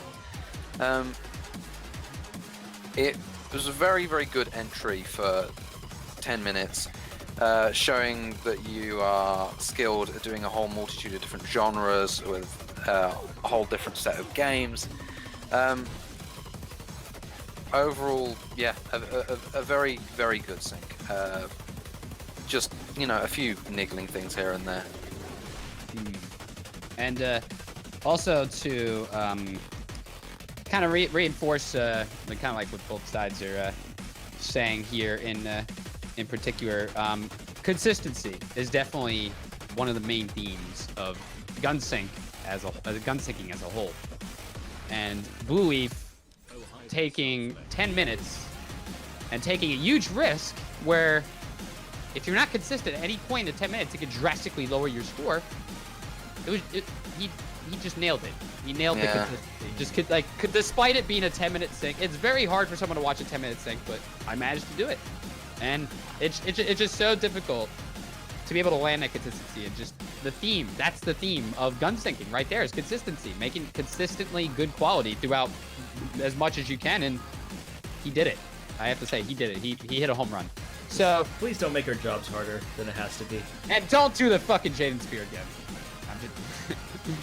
It was a very, very good entry for 10 minutes, showing that you are skilled at doing a whole multitude of different genres with a whole different set of games. Overall, yeah, a very, very good sync. Just, you know, a few niggling things here and there. And also to kind of reinforce, kind of like what both sides are saying here in particular, consistency is definitely one of the main themes of gunsyncing as a whole. And Blue Leaf taking 10 minutes and taking a huge risk where if you're not consistent at any point in 10 minutes, it could drastically lower your score. He just nailed it. He nailed the consistency. Despite it being a 10-minute sync, it's very hard for someone to watch a 10-minute sync, but I managed to do it. And it's just so difficult to be able to land that consistency. And just the theme, that's the theme of gun syncing right there, is consistency. Making consistently good quality throughout as much as you can, and he did it. I have to say, he did it. He hit a home run. So please don't make our jobs harder than it has to be. And don't do the fucking Jaden Spear again.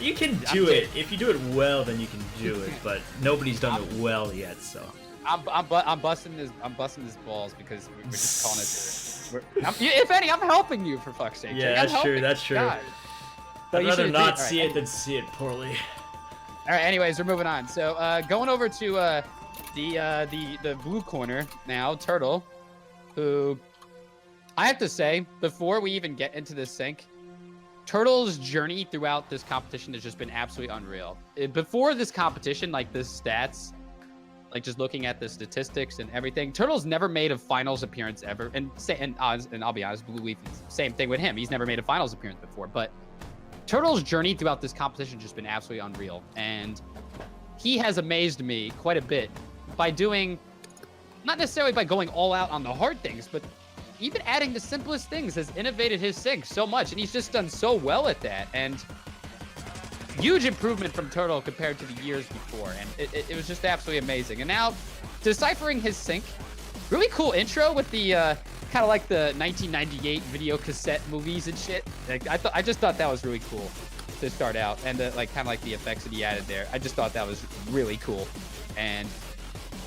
You can do it. If you do it well, then you can do it. But nobody's done it well yet, so. I'm busting his balls because we're just calling it. If any, I'm helping you for fuck's sake. Yeah, that's true. That's true. God. I'd rather not see it than see it poorly. All right. Anyways, we're moving on. So going over to the blue corner now, Turtle, who I have to say, before we even get into this sync, Turtle's journey throughout this competition has just been absolutely unreal. Before this competition, like the stats, like just looking at the statistics and everything, Turtle's never made a finals appearance ever. And I'll be honest, Blue Leaf, same thing with him. He's never made a finals appearance before. But Turtle's journey throughout this competition has just been absolutely unreal. And he has amazed me quite a bit by doing, not necessarily by going all out on the hard things, but even adding the simplest things has innovated his sync so much, and he's just done so well at that. And huge improvement from Turtle compared to the years before, and it was just absolutely amazing. And now, deciphering his sync, really cool intro with the kind of like the 1998 video cassette movies and shit. Like, I just thought that was really cool to start out, and like kind of like the effects that he added there. I just thought that was really cool, and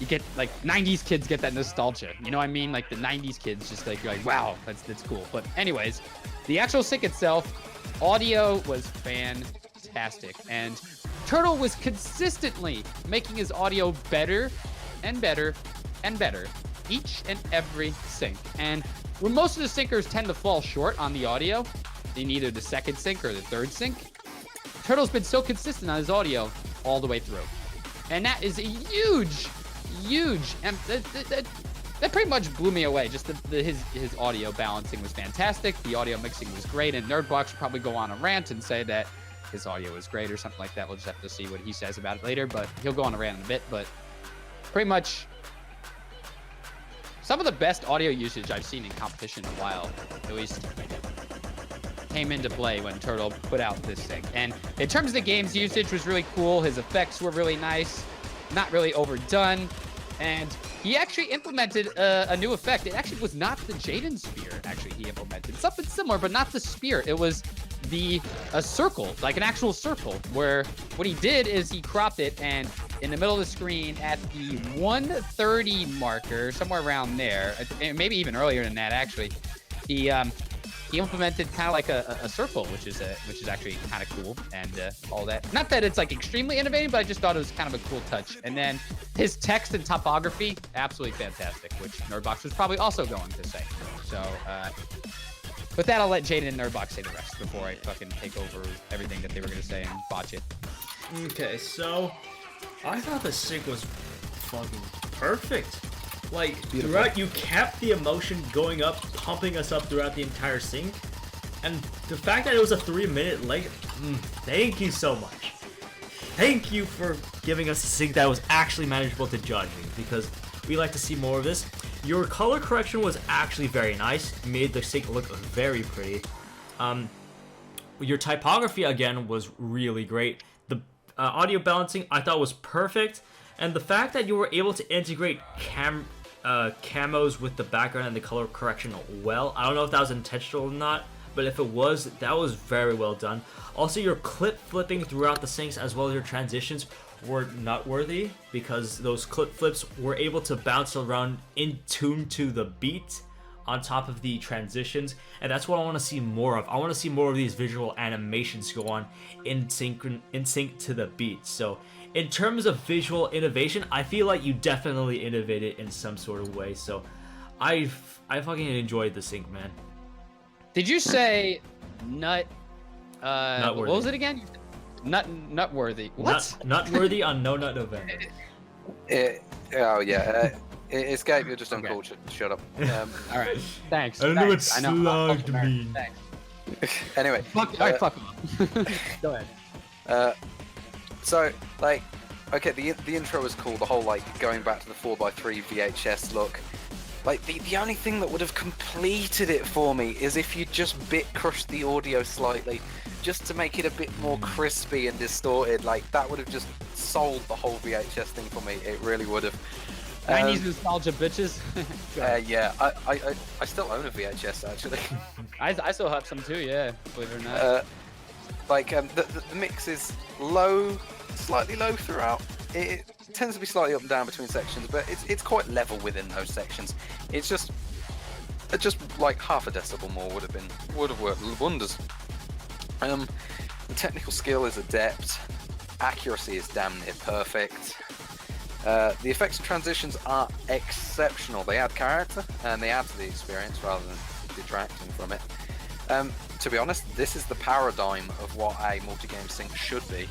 you get like 90s kids get that nostalgia, you know what I mean? Like the 90s kids just like, you're like, wow, that's cool. But anyways, the actual sync itself, audio was fantastic, and Turtle was consistently making his audio better and better and better each and every sync. And where most of the syncers tend to fall short on the audio in either the second sync or the third sync, Turtle's been so consistent on his audio all the way through, and that is a huge, and that pretty much blew me away. Just his audio balancing was fantastic. The audio mixing was great, and Nerdbox will probably go on a rant and say that his audio is great or something like that. We'll just have to see what he says about it later, but he'll go on a rant in a bit. But pretty much some of the best audio usage I've seen in competition in a while, at least, came into play when Turtle put out this thing. And in terms of the game's usage, was really cool. His effects were really nice, not really overdone. And he actually implemented a new effect. It actually was not the Jaden Spear, actually, he implemented. Something similar, but not the spear. It was a circle, like an actual circle, where what he did is he cropped it, and in the middle of the screen at the 130 marker, somewhere around there, maybe even earlier than that, actually, he implemented kind of like a circle, which is actually kind of cool, and all that. Not that it's like extremely innovative, but I just thought it was kind of a cool touch. And then his text and topography, absolutely fantastic, which Nerdbox was probably also going to say. So with that, I'll let Jaden and Nerdbox say the rest before I fucking take over everything that they were going to say and botch it. Okay, so I thought the sync was fucking perfect. Like, throughout, you kept the emotion going up, pumping us up throughout the entire sync. And the fact that it was a 3-minute length, thank you so much. Thank you for giving us a sync that was actually manageable to judging, because we like to see more of this. Your color correction was actually very nice, made the sync look very pretty. Your typography, again, was really great. The audio balancing, I thought, was perfect. And the fact that you were able to integrate camos with the background and the color correction well, I don't know if that was intentional or not, but if it was, that was very well done. Also, your clip flipping throughout the syncs as well as your transitions were noteworthy because those clip flips were able to bounce around in tune to the beat on top of the transitions, and that's what I want to see more of. I want to see more of these visual animations go on in sync to the beat. So in terms of visual innovation, I feel like you definitely innovated in some sort of way. So I fucking enjoyed the sync, man. Did you say nut? What Nutworthy. was it again? Nutworthy. What? Nutworthy on No Nut November. Oh yeah. It's Gabe, you're just Okay. uncultured. Shut up. All right. Thanks. I don't know what thanks. I know. slugged mean. Thanks. Anyway. Fuck. All right, fuck him. Go ahead. So, like, okay, the intro was cool. The whole, like, going back to the 4x3 VHS look. Like, the only thing that would have completed it for me is if you just bit crushed the audio slightly, just to make it a bit more crispy and distorted. Like, that would have just sold the whole VHS thing for me. It really would have. 90s nostalgia, bitches. Yeah, I still own a VHS, actually. I still have some too, yeah, believe it or not. The mix is low, slightly low throughout. It tends to be slightly up and down between sections, but it's quite level within those sections. It's just like half a decibel more would have worked wonders. The technical skill is adept. Accuracy is damn near perfect. The effects and transitions are exceptional. They add character and they add to the experience rather than detracting from it. To be honest, this is the paradigm of what a multi-game sync should be.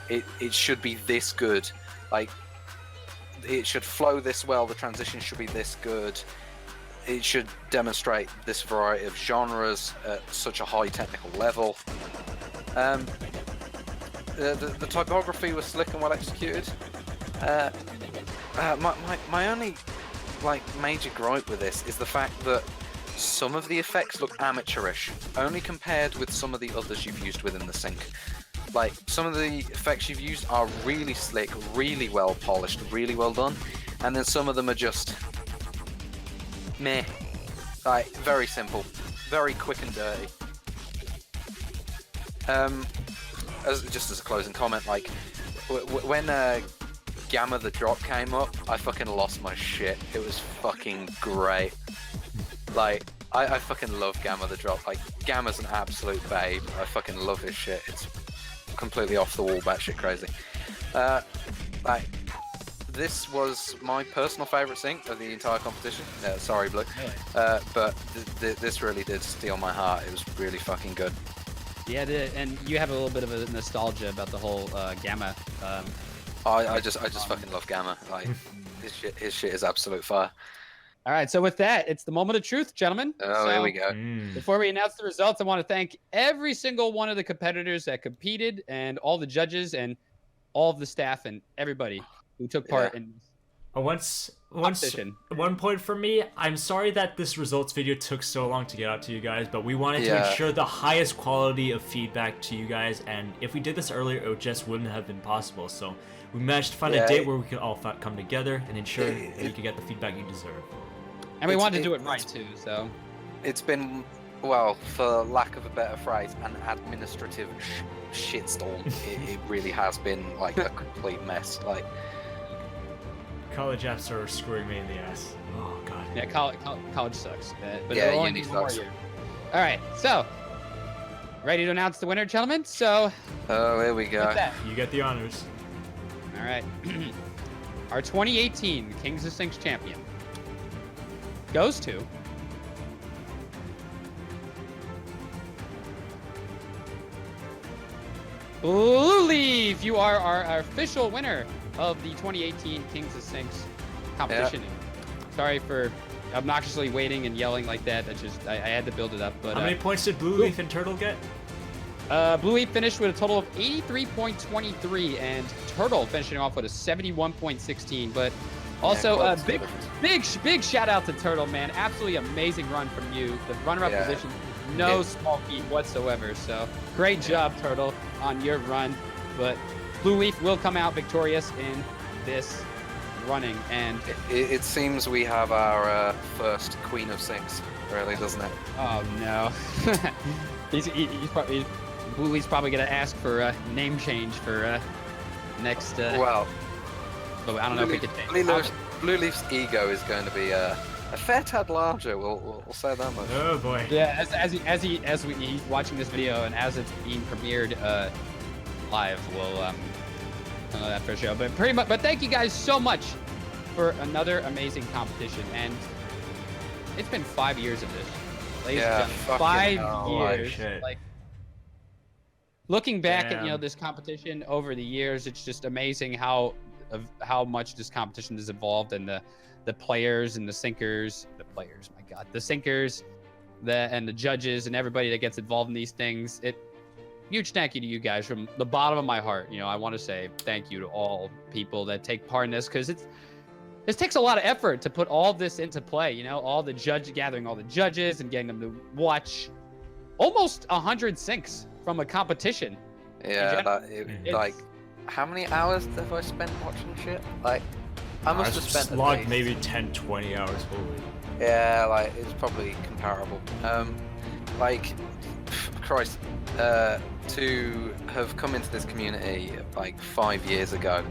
It should be this good. Like, it should flow this well. The transition should be this good. It should demonstrate this variety of genres at such a high technical level. The typography was slick and well executed. My only major gripe with this is the fact that some of the effects look amateurish, only compared with some of the others you've used within the sync. Like, some of the effects you've used are really slick, really well polished, really well done, and then some of them are just meh. Like, very simple, very quick and dirty. Just as a closing comment, like, when Gamma the Drop came up, I fucking lost my shit. It was fucking great. Like, I fucking love Gamma the Drop. Like, Gamma's an absolute babe. I fucking love his shit. It's completely off the wall, batshit crazy. Like, this was my personal favourite sync of the entire competition. Sorry, Blue. But this really did steal my heart. It was really fucking good. Yeah, and you have a little bit of a nostalgia about the whole Gamma. I just fucking love Gamma. Like, his shit is absolute fire. All right, so with that, it's the moment of truth, gentlemen. Oh, here we go. Before we announce the results, I want to thank every single one of the competitors that competed, and all the judges, and all of the staff, and everybody who took part in competition. One point for me, I'm sorry that this results video took so long to get out to you guys, but we wanted to ensure the highest quality of feedback to you guys, and if we did this earlier, it just wouldn't have been possible. So we managed to find a date where we could all come together and ensure that you could get the feedback you deserve. And we wanted to do it right, too, so. It's been, well, for lack of a better phrase, an administrative shitstorm. It really has been, like, a complete mess. Like, college apps are screwing me in the ass. Oh, God. Yeah, college sucks. But Yeah, it'll only uni be one more sucks. year. All right, so. Ready to announce the winner, gentlemen? So. oh, here we go. What's that? You get the honors. All right. Our 2018 Kings of Sinks champion goes to Blue Leaf. You are our official winner of the 2018 Kings of Sinks competition. Sorry for obnoxiously waiting and yelling like that. That's just I had to build it up. But how many points did Blue Leaf and Turtle get? Blue Leaf finished with a total of 83.23, and Turtle finishing off with a 71.16. But also, big shout out to Turtle, man. Absolutely amazing run from you. The runner-up position, no small feat whatsoever. So great job, Turtle, on your run. But Blue Leaf will come out victorious in this running, and It seems we have our first Queen of Six, really, doesn't it? oh no, he's Booley's probably gonna ask for a name change for next. Well, but I don't know if we could. Blue Leaf's ego is going to be a fair tad larger. We'll say that much. Oh boy. Yeah, he's watching this video and as it's being premiered live, we'll know that for sure. But pretty much, but thank you guys so much for another amazing competition, and it's been 5 years of this. Ladies and gentlemen, 5 years. Shit. Like looking back at Damn. this competition over the years, it's just amazing how much this competition has evolved, and the players and the sinkers, the sinkers, and the judges and everybody that gets involved in these things. Huge thank you to you guys from the bottom of my heart. I want to say thank you to all people that take part in this, because this takes a lot of effort to put all this into play. All the gathering all the judges and getting them to watch almost 100 sinks from a competition. Yeah, like, how many hours have I spent watching shit? Like, I must have spent at logged least- maybe 10, 20 hours. Holy. Yeah, like, it's probably comparable. Like, Christ, to have come into this community like 5 years ago,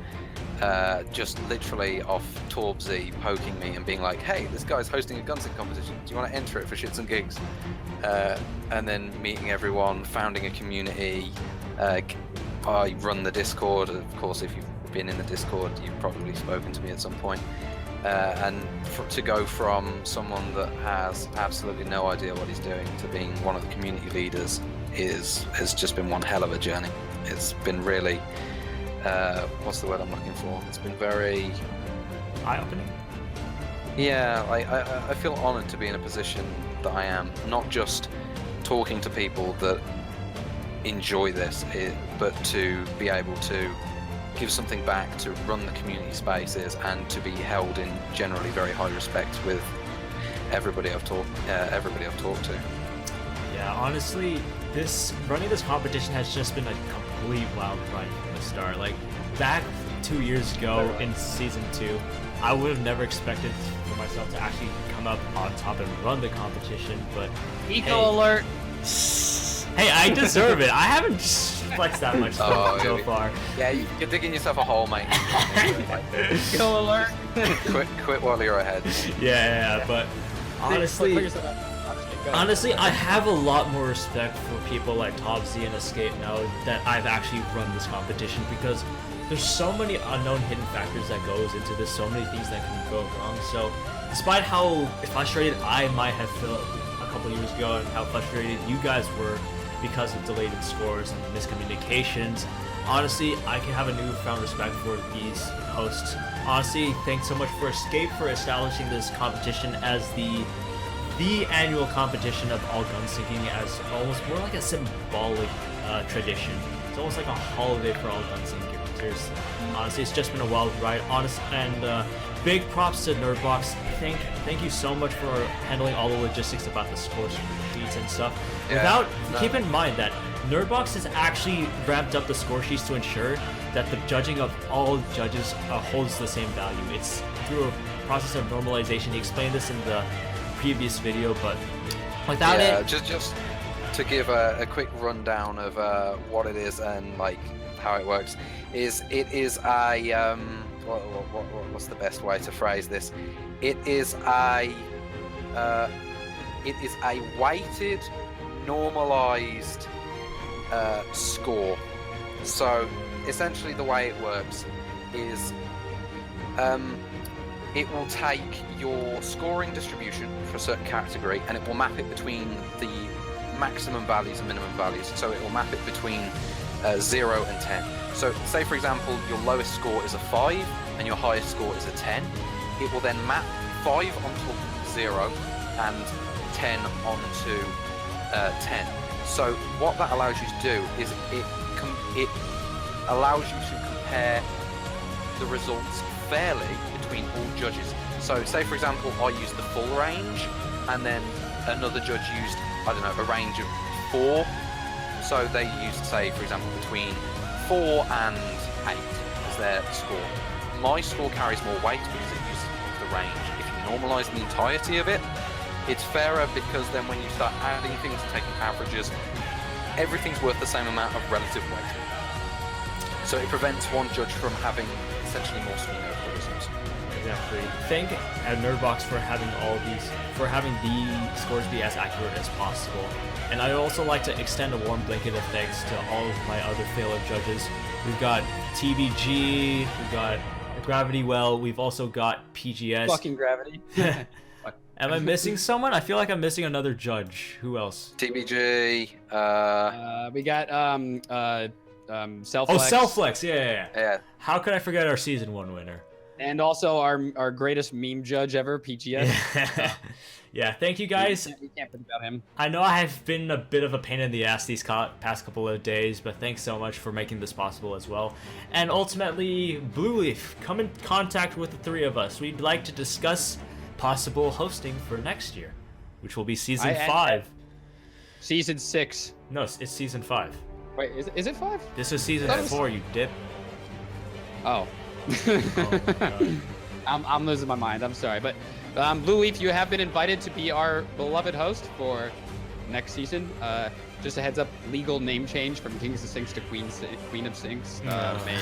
just literally off Torbsy poking me and being like, hey, this guy's hosting a gunsing competition, do you want to enter it for shits and gigs? And then meeting everyone, founding a community. I run the Discord. Of course, if you've been in the Discord, you've probably spoken to me at some point. And to go from someone that has absolutely no idea what he's doing to being one of the community leaders has just been one hell of a journey. It's been really, what's the word I'm looking for? It's been very Eye-opening? Yeah, I feel honoured to be in a position that I am, not just talking to people that enjoy this, but to be able to give something back, to run the community spaces, and to be held in generally very high respect with everybody I've talked to. Yeah, honestly, running this competition has just been a complete wild ride from the start. Like, back 2 years ago in season 2, I would have never expected for myself to actually come up on top and run the competition, but Eco alert! Hey, I deserve it. I haven't flexed that much so far. Yeah, you're digging yourself a hole, mate. Eco alert! quit while you're ahead. Yeah, but honestly, I have a lot more respect for people like Topsy and Escape now that I've actually run this competition, because there's so many unknown hidden factors that goes into this, so many things that can go wrong. So despite how frustrated I might have felt a couple years ago and how frustrated you guys were because of delayed scores and miscommunications, honestly, I can have a newfound respect for these hosts. Honestly, thanks so much for Escape for establishing this competition as the annual competition of all gunsinking, as almost more like a symbolic tradition. It's almost like a holiday for all gunsinkers. Honestly, it's just been a wild ride. And big props to Nerdbox. Thank you so much for handling all the logistics about the score sheets and stuff. Keep in mind that Nerdbox has actually ramped up the score sheets to ensure that the judging of all judges holds the same value. It's through a process of normalization. He explained this in the previous video, but without it, just to give a quick rundown of what it is and like how it works. It is a what's the best way to phrase this? It is a weighted, normalized score. So essentially, the way it works is it will take your scoring distribution for a certain category and it will map it between the maximum values and minimum values. So it will map it between 0 and 10. So say for example your lowest score is a 5 and your highest score is a 10. It will then map 5 onto 0 and 10 onto 10. So what that allows you to do is it allows you to compare the results fairly between all judges. So say for example I used the full range and then another judge used, I don't know, a range of 4. So they used, say for example, between 4 and 8 as their score. my score carries more weight because it uses the range. If you normalize the entirety of it, it's fairer because then when you start adding things and taking averages, everything's worth the same amount of relative weight. So it prevents one judge from having essentially more swing over the results. Exactly. Thank Nerdbox for having the scores be as accurate as possible. And I also like to extend a warm blanket of thanks to all of my other fellow judges. We've got TBG, we've got Gravity Well, we've also got PGS. Fucking Gravity. Am I missing someone? I feel like I'm missing another judge. Who else? TBG, We got Selflex. Oh, Selflex, yeah. yeah. How could I forget our season 1 winner? And also our greatest meme judge ever, PGS. Yeah, thank you guys. We can't forget about him. I know I have been a bit of a pain in the ass these past couple of days, but thanks so much for making this possible as well. And ultimately, Blue Leaf, come in contact with the three of us. We'd like to discuss possible hosting for next year, which will be season 5. Season 6. No, it's season 5. Wait, is it 5? This is season 4, you dip. Oh. Oh, God. I'm losing my mind. I'm sorry, but Blue Leaf, you have been invited to be our beloved host for next season. Just a heads up, legal name change from Kings of Sinks to Queen of Sinks may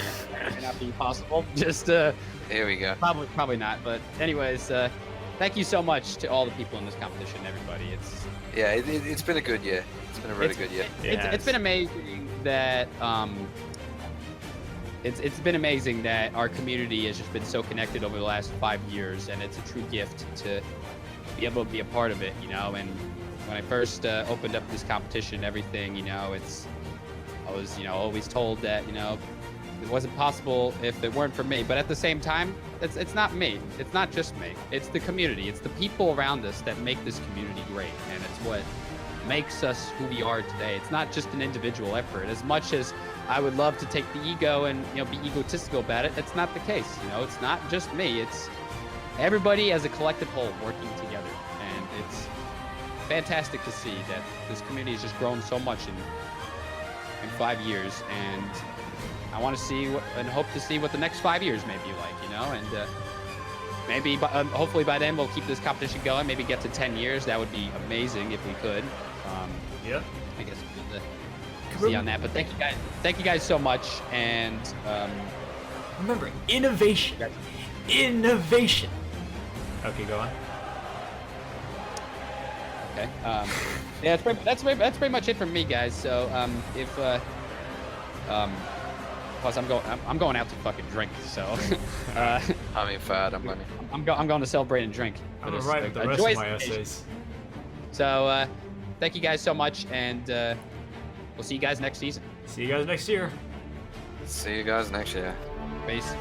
not be possible. Just Here we go. probably not. But anyways, thank you so much to all the people in this competition, everybody. It's been a good year. It's been a really good year. It's been amazing that it's been amazing that our community has just been so connected over the last 5 years, and it's a true gift to be able to be a part of it, you know. And when I first opened up this competition, everything, you know, I was, you know, always told that, you know, it wasn't possible if it weren't for me. But at the same time, it's not me. It's not just me. It's the community. It's the people around us that make this community great, and it's what makes us who we are today. It's not just an individual effort. As much as I would love to take the ego and, you know, be egotistical about it, that's not the case. You know, it's not just me. It's everybody as a collective whole working together, and it's fantastic to see that this community has just grown so much in 5 years, and I want to see and hope to see what the next 5 years may be like, you know. And maybe hopefully by then we'll keep this competition going, maybe get to 10 years. That would be amazing if we could. Yeah, I guess we'll see on that. But thank you guys so much. And remember, innovation. Okay, go on. Okay. Yeah, that's pretty much it from me, guys. So plus I'm going out to fucking drink. So I mean, fat. I'm going to celebrate and drink. I'm gonna write the rest of my essays. So thank you guys so much, and we'll see you guys next season. See you guys next year. See you guys next year. Peace.